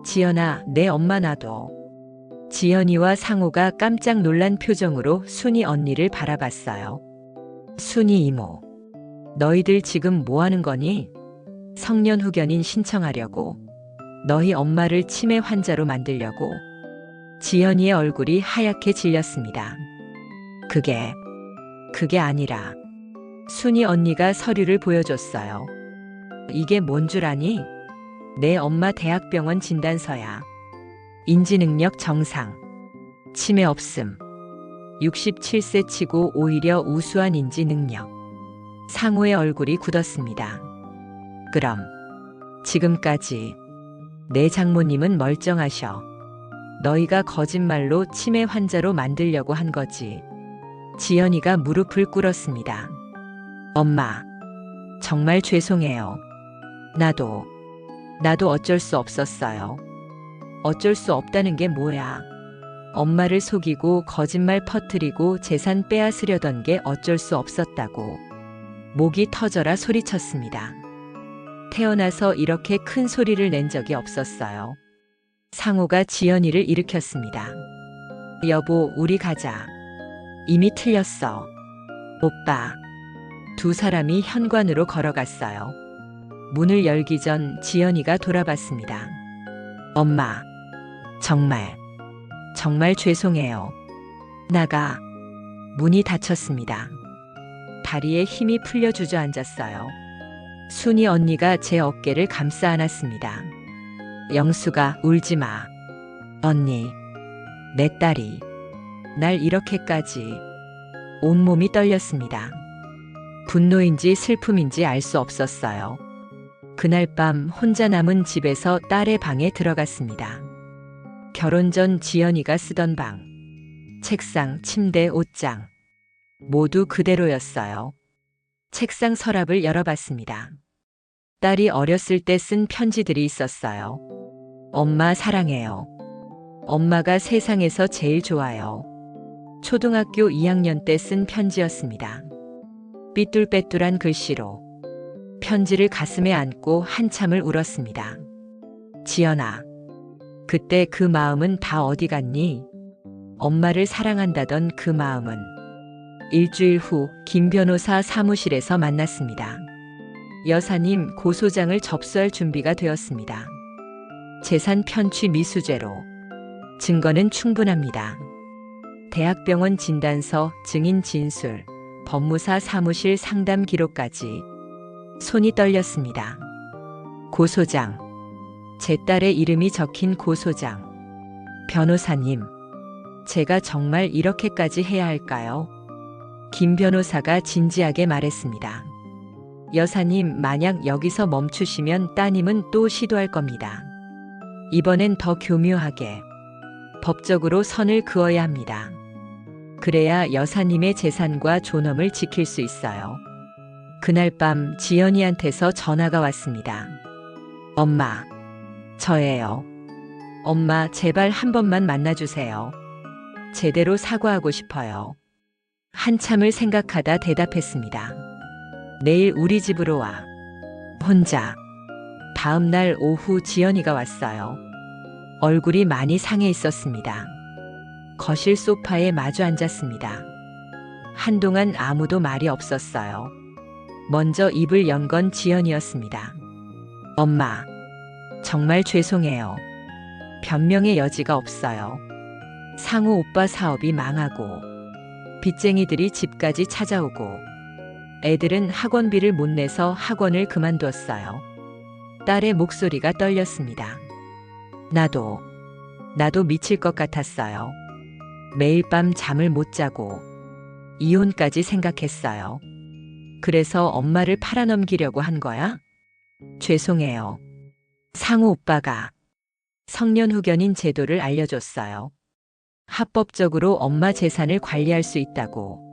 지연아, 내 엄마 놔둬. 지연이와 상우가 깜짝 놀란 표정으로 순이 언니를 바라봤어요. 순이 이모, 너희들 지금 뭐 하는 거니? 성년 후견인 신청하려고. 너희 엄마를 치매 환자로 만들려고. 지연이의 얼굴이 하얗게 질렸습니다. 그게 아니라. 순이 언니가 서류를 보여줬어요. 이게 뭔 줄 아니? 내 엄마 대학병원 진단서야. 인지능력 정상. 치매 없음. 67세 치고 오히려 우수한 인지능력. 상우의 얼굴이 굳었습니다. 그럼 지금까지 내 장모님은 멀쩡하셔. 너희가 거짓말로 치매 환자로 만들려고 한 거지. 지연이가 무릎을 꿇었습니다. 엄마, 정말 죄송해요. 나도 어쩔 수 없었어요. 어쩔 수 없다는 게 뭐야. 엄마를 속이고 거짓말 퍼뜨리고 재산 빼앗으려던 게 어쩔 수 없었다고. 목이 터져라 소리쳤습니다. 태어나서 이렇게 큰 소리를 낸 적이 없었어요. 상우가 지연이를 일으켰습니다. 여보, 우리 가자. 이미 틀렸어. 오빠. 두 사람이 현관으로 걸어갔어요. 문을 열기 전 지연이가 돌아봤습니다. 엄마, 정말 죄송해요. 나가. 문이 닫혔습니다. 다리에 힘이 풀려 주저앉았어요. 순이 언니가 제 어깨를 감싸 안았습니다. 영수가 울지 마. 언니, 내 딸이 날 이렇게까지. 온몸이 떨렸습니다. 분노인지 슬픔인지 알 수 없었어요. 그날 밤 혼자 남은 집에서 딸의 방에 들어갔습니다. 결혼 전 지연이가 쓰던 방. 책상, 침대, 옷장. 모두 그대로였어요. 책상 서랍을 열어봤습니다. 딸이 어렸을 때 쓴 편지들이 있었어요. 엄마 사랑해요. 엄마가 세상에서 제일 좋아요. 초등학교 2학년 때 쓴 편지였습니다. 삐뚤빼뚤한 글씨로 편지를 가슴에 안고 한참을 울었습니다. 지연아, 그때 그 마음은 다 어디 갔니? 엄마를 사랑한다던 그 마음은. 일주일 후 김 변호사 사무실에서 만났습니다. 여사님, 고소장을 접수할 준비가 되었습니다. 재산 편취 미수죄로. 증거는 충분합니다. 대학병원 진단서, 증인 진술, 법무사 사무실 상담 기록까지. 손이 떨렸습니다. 고소장. 제 딸의 이름이 적힌 고소장. 변호사님, 제가 정말 이렇게까지 해야 할까요? 김 변호사가 진지하게 말했습니다. 여사님, 만약 여기서 멈추시면 따님은 또 시도할 겁니다. 이번엔 더 교묘하게 법적으로 선을 그어야 합니다. 그래야 여사님의 재산과 존엄을 지킬 수 있어요. 그날 밤 지연이한테서 전화가 왔습니다. 엄마, 저예요. 엄마, 제발 한 번만 만나주세요. 제대로 사과하고 싶어요. 한참을 생각하다 대답했습니다. 내일 우리 집으로 와. 혼자. 다음 날 오후 지연이가 왔어요. 얼굴이 많이 상해 있었습니다. 거실 소파에 마주 앉았습니다. 한동안 아무도 말이 없었어요. 먼저 입을 연 건 지연이었습니다. 엄마, 정말 죄송해요. 변명의 여지가 없어요. 상우 오빠 사업이 망하고 빚쟁이들이 집까지 찾아오고 애들은 학원비를 못 내서 학원을 그만뒀어요. 딸의 목소리가 떨렸습니다. 나도 미칠 것 같았어요. 매일 밤 잠을 못 자고 이혼까지 생각했어요. 그래서 엄마를 팔아넘기려고 한 거야? 죄송해요. 상우 오빠가 성년후견인 제도를 알려줬어요. 합법적으로 엄마 재산을 관리할 수 있다고.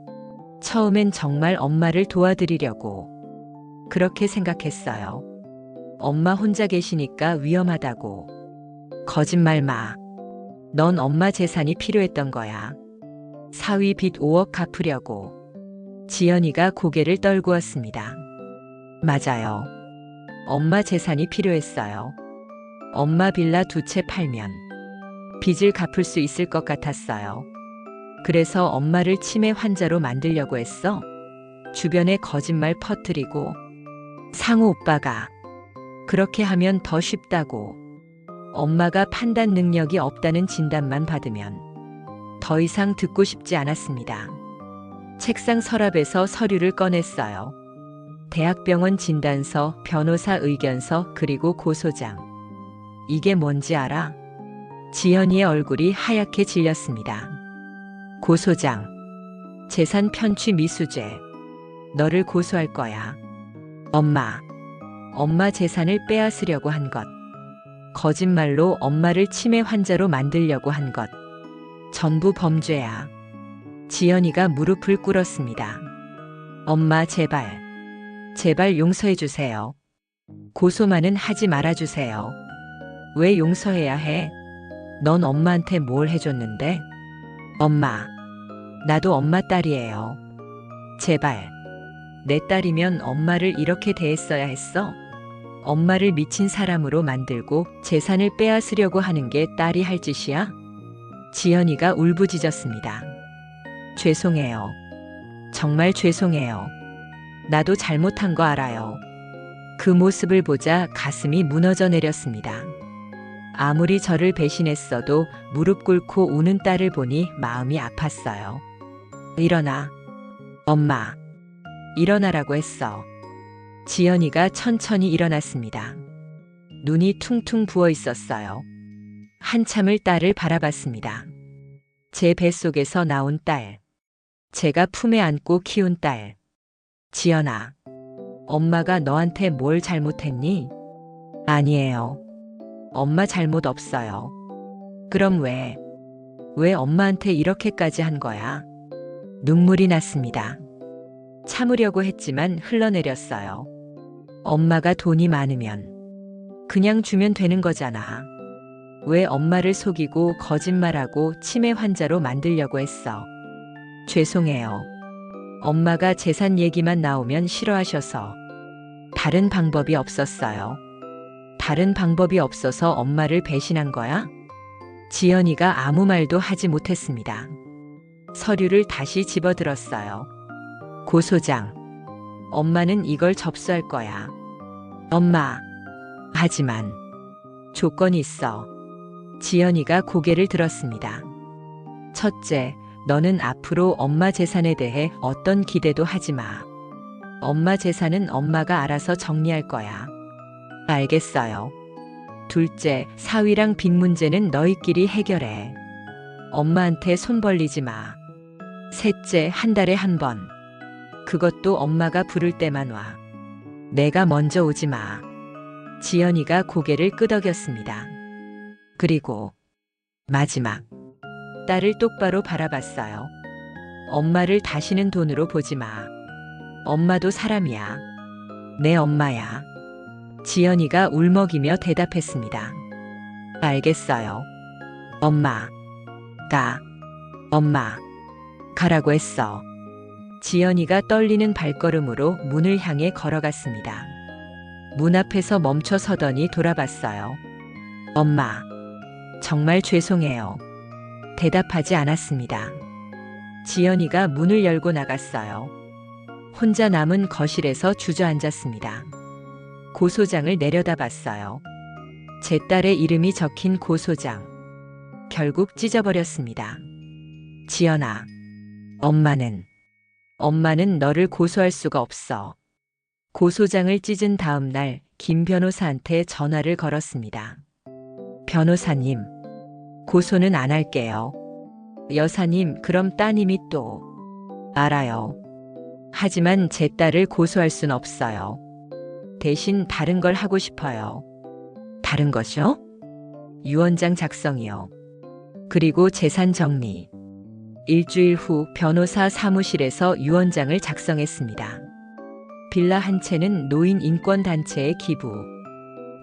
처음엔 정말 엄마를 도와드리려고 그렇게 생각했어요. 엄마 혼자 계시니까 위험하다고. 거짓말 마. 넌 엄마 재산이 필요했던 거야. 사위 빚 5억 갚으려고. 지연이가 고개를 떨구었습니다. 맞아요. 엄마 재산이 필요했어요. 엄마 빌라 2채 팔면 빚을 갚을 수 있을 것 같았어요. 그래서 엄마를 치매 환자로 만들려고 했어. 주변에 거짓말 퍼뜨리고. 상우 오빠가 그렇게 하면 더 쉽다고. 엄마가 판단 능력이 없다는 진단만 받으면 더 이상 듣고 싶지 않았습니다. 책상 서랍에서 서류를 꺼냈어요. 대학병원 진단서, 변호사 의견서, 그리고 고소장. 이게 뭔지 알아? 지연이의 얼굴이 하얗게 질렸습니다. 고소장. 재산 편취 미수죄. 너를 고소할 거야. 엄마 재산을 빼앗으려고 한 것. 거짓말로 엄마를 치매 환자로 만들려고 한 것. 전부 범죄야. 지연이가 무릎을 꿇었습니다. 엄마, 제발 용서해 주세요. 고소만은 하지 말아 주세요. 왜 용서해야 해? 넌 엄마한테 뭘 해줬는데? 엄마, 나도 엄마 딸이에요. 제발. 내 딸이면 엄마를 이렇게 대했어야 했어? 엄마를 미친 사람으로 만들고 재산을 빼앗으려고 하는 게 딸이 할 짓이야? 지연이가 울부짖었습니다. 죄송해요. 정말 죄송해요. 나도 잘못한 거 알아요. 그 모습을 보자 가슴이 무너져 내렸습니다. 아무리 저를 배신했어도 무릎 꿇고 우는 딸을 보니 마음이 아팠어요. 일어나. 엄마. 일어나라고 했어. 지연이가 천천히 일어났습니다. 눈이 퉁퉁 부어 있었어요. 한참을 딸을 바라봤습니다. 제 뱃속에서 나온 딸. 제가 품에 안고 키운 딸. 지연아, 엄마가 너한테 뭘 잘못했니? 아니에요. 엄마 잘못 없어요. 그럼 왜 엄마한테 이렇게까지 한 거야? 눈물이 났습니다. 참으려고 했지만 흘러내렸어요. 엄마가 돈이 많으면 그냥 주면 되는 거잖아. 왜 엄마를 속이고 거짓말하고 치매 환자로 만들려고 했어? 죄송해요. 엄마가 재산 얘기만 나오면 싫어하셔서 다른 방법이 없었어요. 다른 방법이 없어서 엄마를 배신한 거야? 지연이가 아무 말도 하지 못했습니다. 서류를 다시 집어들었어요. 고 소장, 엄마는 이걸 접수할 거야. 엄마, 하지만 조건이 있어. 지연이가 고개를 들었습니다. 첫째, 너는 앞으로 엄마 재산에 대해 어떤 기대도 하지 마. 엄마 재산은 엄마가 알아서 정리할 거야. 알겠어요. 둘째, 사위랑 빚 문제는 너희끼리 해결해. 엄마한테 손 벌리지 마. 셋째, 한 달에 한 번. 그것도 엄마가 부를 때만 와. 내가 먼저 오지 마. 지연이가 고개를 끄덕였습니다. 그리고 마지막, 딸을 똑바로 바라봤어요. 엄마를 다시는 돈으로 보지 마. 엄마도 사람이야. 내 엄마야. 지연이가 울먹이며 대답했습니다. 알겠어요. 엄마. 엄마. 가라고 했어. 지연이가 떨리는 발걸음으로 문을 향해 걸어갔습니다. 문 앞에서 멈춰 서더니 돌아봤어요. 엄마. 정말 죄송해요. 대답하지 않았습니다. 지연이가 문을 열고 나갔어요. 혼자 남은 거실에서 주저앉았습니다. 고 소장을 내려다봤어요. 제 딸의 이름이 적힌 고 소장. 결국 찢어버렸습니다. 지연아, 엄마는 너를 고소할 수가 없어. 고 소장을 찢은 다음 날 김 변호사한테 전화를 걸었습니다. 변호사님, 고소는 안 할게요. 여사님, 그럼 따님이 또. 알아요. 하지만 제 딸을 고소할 순 없어요. 대신 다른 걸 하고 싶어요. 다른 것이요? 유언장 작성이요. 그리고 재산 정리. 일주일 후 변호사 사무실에서 유언장을 작성했습니다. 빌라 한 채는 노인 인권단체에 기부.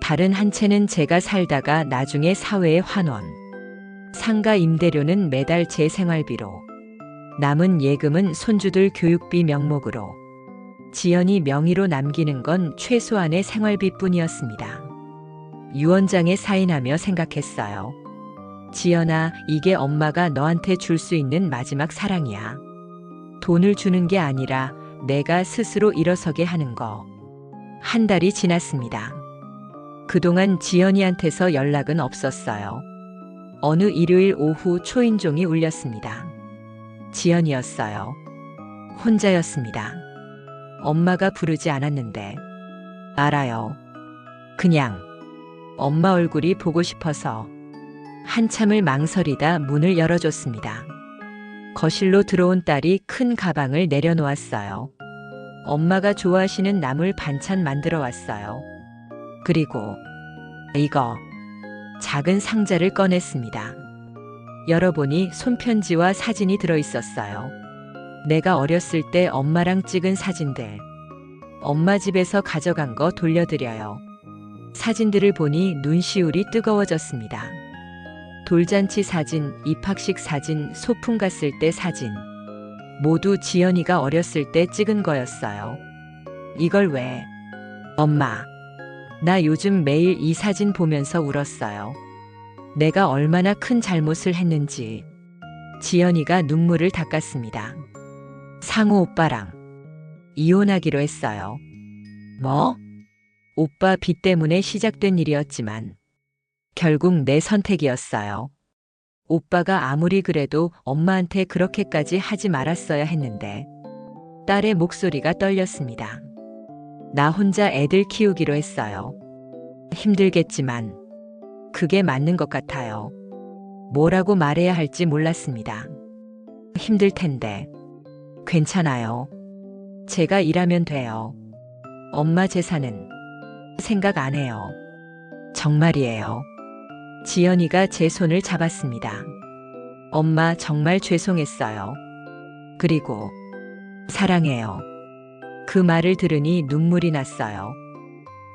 다른 한 채는 제가 살다가 나중에 사회에 환원. 상가 임대료는 매달 제 생활비로. 남은 예금은 손주들 교육비 명목으로. 지연이 명의로 남기는 건 최소한의 생활비뿐이었습니다. 유언장에 사인하며 생각했어요. 지연아, 이게 엄마가 너한테 줄 수 있는 마지막 사랑이야. 돈을 주는 게 아니라 내가 스스로 일어서게 하는 거. 한 달이 지났습니다. 그동안 지연이한테서 연락은 없었어요. 어느 일요일 오후 초인종이 울렸습니다. 지연이었어요. 혼자였습니다. 엄마가 부르지 않았는데. 알아요. 그냥 엄마 얼굴이 보고 싶어서. 한참을 망설이다 문을 열어줬습니다. 거실로 들어온 딸이 큰 가방을 내려놓았어요. 엄마가 좋아하시는 나물 반찬 만들어 왔어요. 그리고 이거. 작은 상자를 꺼냈습니다. 열어보니 손편지와 사진이 들어있었어요. 내가 어렸을 때 엄마랑 찍은 사진들. 엄마 집에서 가져간 거 돌려드려요. 사진들을 보니 눈시울이 뜨거워졌습니다. 돌잔치 사진, 입학식 사진, 소풍 갔을 때 사진. 모두 지연이가 어렸을 때 찍은 거였어요. 이걸 왜? 엄마. 나 요즘 매일 이 사진 보면서 울었어요. 내가 얼마나 큰 잘못을 했는지. 지연이가 눈물을 닦았습니다. 상우 오빠랑 이혼하기로 했어요. 뭐? 오빠 빚 때문에 시작된 일이었지만 결국 내 선택이었어요. 오빠가 아무리 그래도 엄마한테 그렇게까지 하지 말았어야 했는데. 딸의 목소리가 떨렸습니다. 나 혼자 애들 키우기로 했어요. 힘들겠지만 그게 맞는 것 같아요. 뭐라고 말해야 할지 몰랐습니다. 힘들 텐데. 괜찮아요. 제가 일하면 돼요. 엄마 재산은 생각 안 해요. 정말이에요. 지연이가 제 손을 잡았습니다. 엄마 정말 죄송했어요. 그리고 사랑해요. 그 말을 들으니 눈물이 났어요.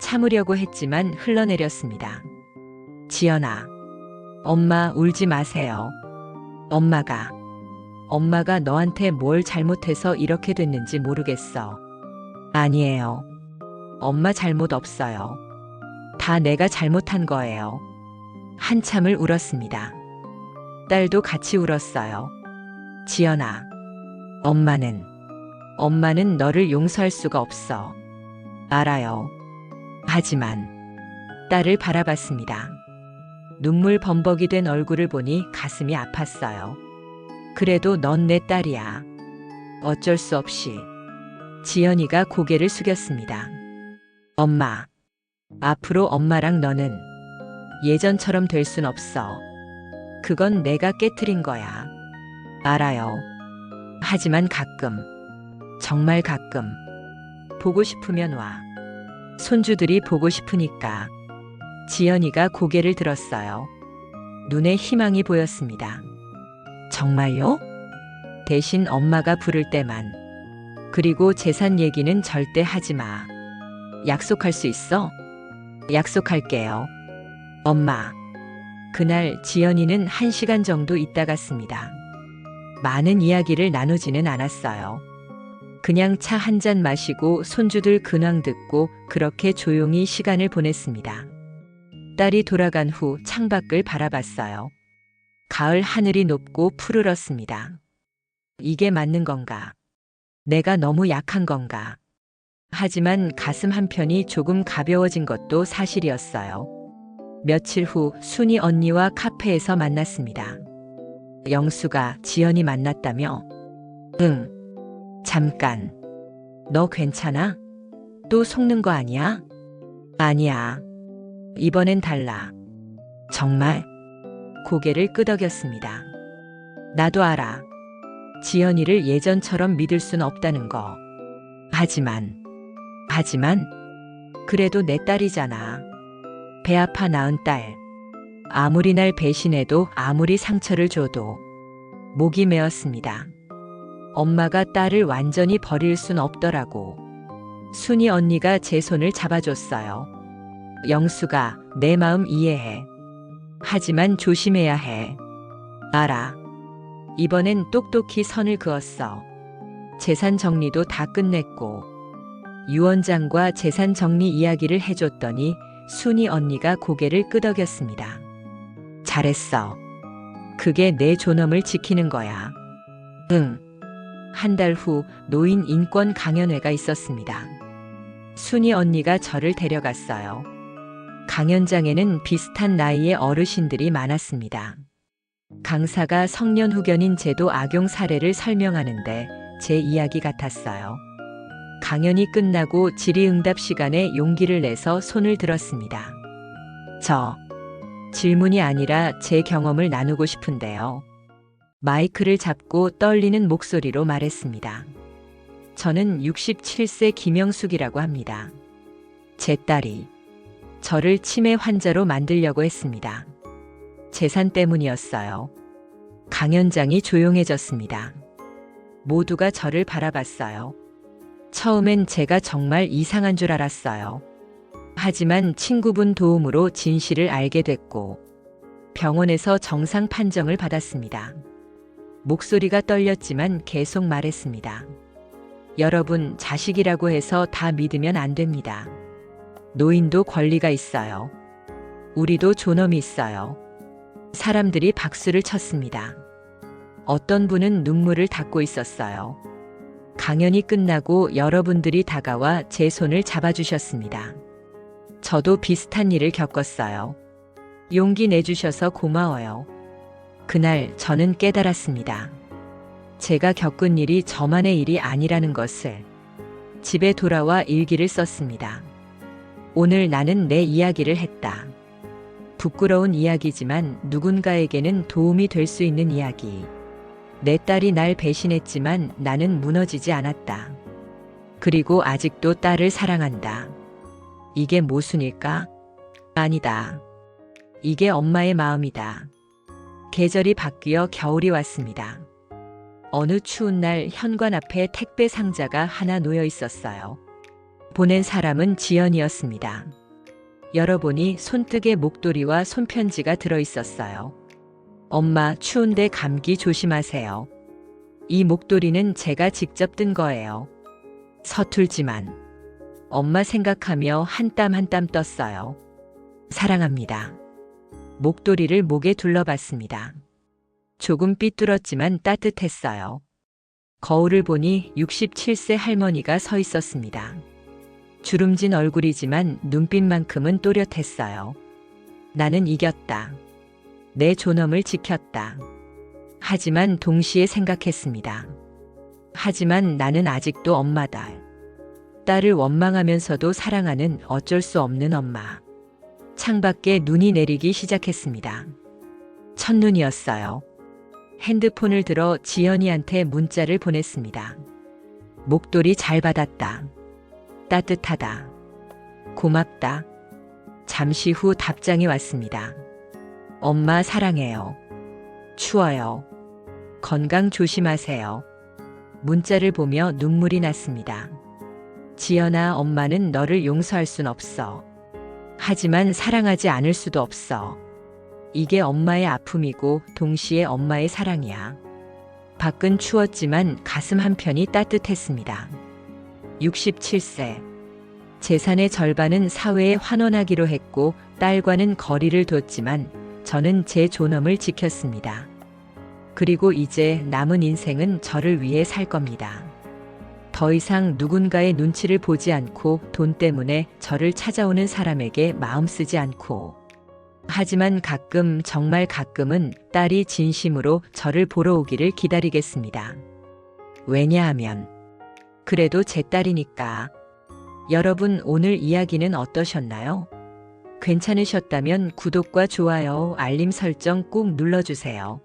참으려고 했지만 흘러내렸습니다. 지연아, 엄마 울지 마세요. 엄마가 엄마가 너한테 뭘 잘못해서 이렇게 됐는지 모르겠어. 아니에요. 엄마 잘못 없어요. 다 내가 잘못한 거예요. 한참을 울었습니다. 딸도 같이 울었어요. 지연아, 엄마는 너를 용서할 수가 없어. 알아요. 하지만 딸을 바라봤습니다. 눈물 범벅이 된 얼굴을 보니 가슴이 아팠어요. 그래도 넌 내 딸이야. 어쩔 수 없이. 지연이가 고개를 숙였습니다. 엄마, 앞으로 엄마랑 너는 예전처럼 될 순 없어. 그건 내가 깨트린 거야. 알아요. 하지만 가끔, 정말 가끔, 보고 싶으면 와. 손주들이 보고 싶으니까. 지연이가 고개를 들었어요. 눈에 희망이 보였습니다. 정말요? 대신 엄마가 부를 때만. 그리고 재산 얘기는 절대 하지 마. 약속할 수 있어? 약속할게요. 엄마. 그날 지연이는 1시간 정도 있다 갔습니다. 많은 이야기를 나누지는 않았어요. 그냥 차 한 잔 마시고 손주들 근황 듣고 그렇게 조용히 시간을 보냈습니다. 딸이 돌아간 후 창밖을 바라봤어요. 가을 하늘이 높고 푸르렀습니다. 이게 맞는 건가? 내가 너무 약한 건가? 하지만 가슴 한편이 조금 가벼워진 것도 사실이었어요. 며칠 후 순이 언니와 카페에서 만났습니다. 영수가 지연이 만났다며? 응. 잠깐. 너 괜찮아? 또 속는 거 아니야? 아니야. 이번엔 달라. 정말? 고개를 끄덕였습니다. 나도 알아. 지연이를 예전처럼 믿을 순 없다는 거. 하지만, 그래도 내 딸이잖아. 배 아파 낳은 딸. 아무리 날 배신해도 아무리 상처를 줘도 목이 메었습니다. 엄마가 딸을 완전히 버릴 순 없더라고. 순이 언니가 제 손을 잡아줬어요. 영수가 내 마음 이해해. 하지만 조심해야 해. 알아. 이번엔 똑똑히 선을 그었어. 재산 정리도 다 끝냈고 유언장과 재산 정리 이야기를 해줬더니 순이 언니가 고개를 끄덕였습니다. 잘했어. 그게 내 존엄을 지키는 거야. 응. 한 달 후 노인 인권 강연회가 있었습니다. 순이 언니가 저를 데려갔어요. 강연장에는 비슷한 나이의 어르신들이 많았습니다. 강사가 성년 후견인 제도 악용 사례를 설명하는데 제 이야기 같았어요. 강연이 끝나고 질의응답 시간에 용기를 내서 손을 들었습니다. 질문이 아니라 제 경험을 나누고 싶은데요. 마이크를 잡고 떨리는 목소리로 말했습니다. 저는 67세 김영숙이라고 합니다. 제 딸이 저를 치매 환자로 만들려고 했습니다. 재산 때문이었어요. 강연장이 조용해졌습니다. 모두가 저를 바라봤어요. 처음엔 제가 정말 이상한 줄 알았어요. 하지만 친구분 도움으로 진실을 알게 됐고 병원에서 정상 판정을 받았습니다. 목소리가 떨렸지만 계속 말했습니다. 여러분, 자식이라고 해서 다 믿으면 안 됩니다. 노인도 권리가 있어요. 우리도 존엄이 있어요. 사람들이 박수를 쳤습니다. 어떤 분은 눈물을 닦고 있었어요. 강연이 끝나고 여러분들이 다가와 제 손을 잡아주셨습니다. 저도 비슷한 일을 겪었어요. 용기 내주셔서 고마워요. 그날 저는 깨달았습니다. 제가 겪은 일이 저만의 일이 아니라는 것을. 집에 돌아와 일기를 썼습니다. 오늘 나는 내 이야기를 했다. 부끄러운 이야기지만 누군가에게는 도움이 될 수 있는 이야기. 내 딸이 날 배신했지만 나는 무너지지 않았다. 그리고 아직도 딸을 사랑한다. 이게 모순일까? 아니다. 이게 엄마의 마음이다. 계절이 바뀌어 겨울이 왔습니다. 어느 추운 날 현관 앞에 택배 상자가 하나 놓여 있었어요. 보낸 사람은 지연이었습니다. 열어보니 손뜨개 목도리와 손편지가 들어 있었어요. 엄마, 추운데 감기 조심하세요. 이 목도리는 제가 직접 뜬 거예요. 서툴지만 엄마 생각하며 한 땀 한 땀 떴어요. 사랑합니다. 목도리를 목에 둘러봤습니다. 조금 삐뚤었지만 따뜻했어요. 거울을 보니 67세 할머니가 서 있었습니다. 주름진 얼굴이지만 눈빛만큼은 또렷했어요. 나는 이겼다. 내 존엄을 지켰다. 하지만 동시에 생각했습니다. 하지만 나는 아직도 엄마다. 딸을 원망하면서도 사랑하는 어쩔 수 없는 엄마. 창밖에 눈이 내리기 시작했습니다. 첫눈이었어요. 핸드폰을 들어 지연이한테 문자를 보냈습니다. 목도리 잘 받았다. 따뜻하다. 고맙다. 잠시 후 답장이 왔습니다. 엄마 사랑해요. 추워요. 건강 조심하세요. 문자를 보며 눈물이 났습니다. 지연아, 엄마는 너를 용서할 순 없어. 하지만 사랑하지 않을 수도 없어. 이게 엄마의 아픔이고 동시에 엄마의 사랑이야. 밖은 추웠지만 가슴 한편이 따뜻했습니다. 67세. 재산의 절반은 사회에 환원하기로 했고 딸과는 거리를 뒀지만 저는 제 존엄을 지켰습니다. 그리고 이제 남은 인생은 저를 위해 살 겁니다. 더 이상 누군가의 눈치를 보지 않고 돈 때문에 저를 찾아오는 사람에게 마음 쓰지 않고. 하지만 가끔, 정말 가끔은 딸이 진심으로 저를 보러 오기를 기다리겠습니다. 왜냐하면 그래도 제 딸이니까. 여러분, 오늘 이야기는 어떠셨나요? 괜찮으셨다면 구독과 좋아요, 알림 설정 꼭 눌러주세요.